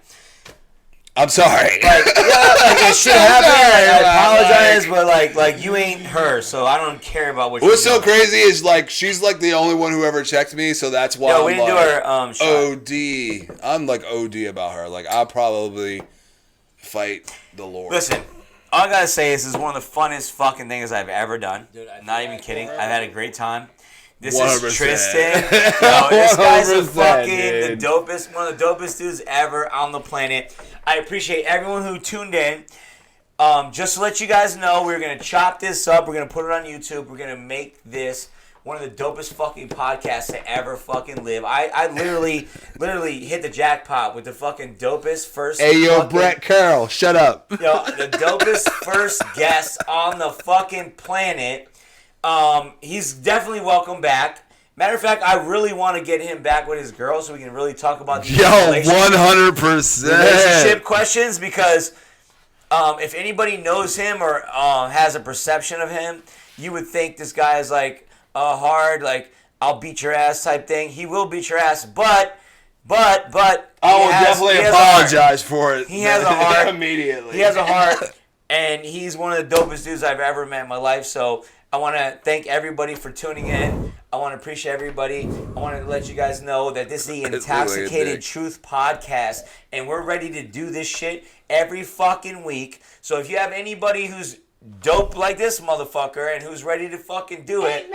I'm sorry. like this shit happened. I apologize, but like you ain't her, so I don't care about what. What's so crazy is like she's like the only one who ever checked me, so that's why. Yo, we didn't do our shot. OD. I'm like OD about her. Like I'll probably fight the Lord. Listen, all I gotta say is this is one of the funnest fucking things I've ever done. Dude, not even kidding. I've had a great time. This 100%. Is Tristan. Yo, this guy's the fucking the dopest, one of the dopest dudes ever on the planet. I appreciate everyone who tuned in. Just to let you guys know, we're gonna chop this up. We're gonna put it on YouTube. We're gonna make this one of the dopest fucking podcasts to ever fucking live. I literally hit the jackpot with the fucking dopest first. Hey yo, Brett Carroll, shut up. Yo, the dopest first guest on the fucking planet. He's definitely welcome back. Matter of fact, I really want to get him back with his girl so we can really talk about these 100% relationship questions because if anybody knows him or has a perception of him, you would think this guy is like hard, like I'll beat your ass type thing. He will beat your ass, but I will definitely apologize for it. He has a heart. Immediately. He has a heart, and he's one of the dopest dudes I've ever met in my life. So I want to thank everybody for tuning in. I want to appreciate everybody. I want to let you guys know that this is the Intoxicated Truth Podcast, and we're ready to do this shit every fucking week. So if you have anybody who's dope like this motherfucker and who's ready to fucking do it,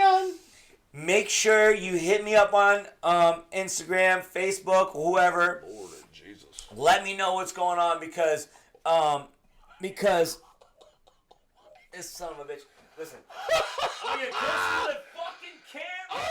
make sure you hit me up on Instagram, Facebook, whoever. Lord Jesus. Let me know what's going on because this son of a bitch. Listen. Are you close to the fucking camera?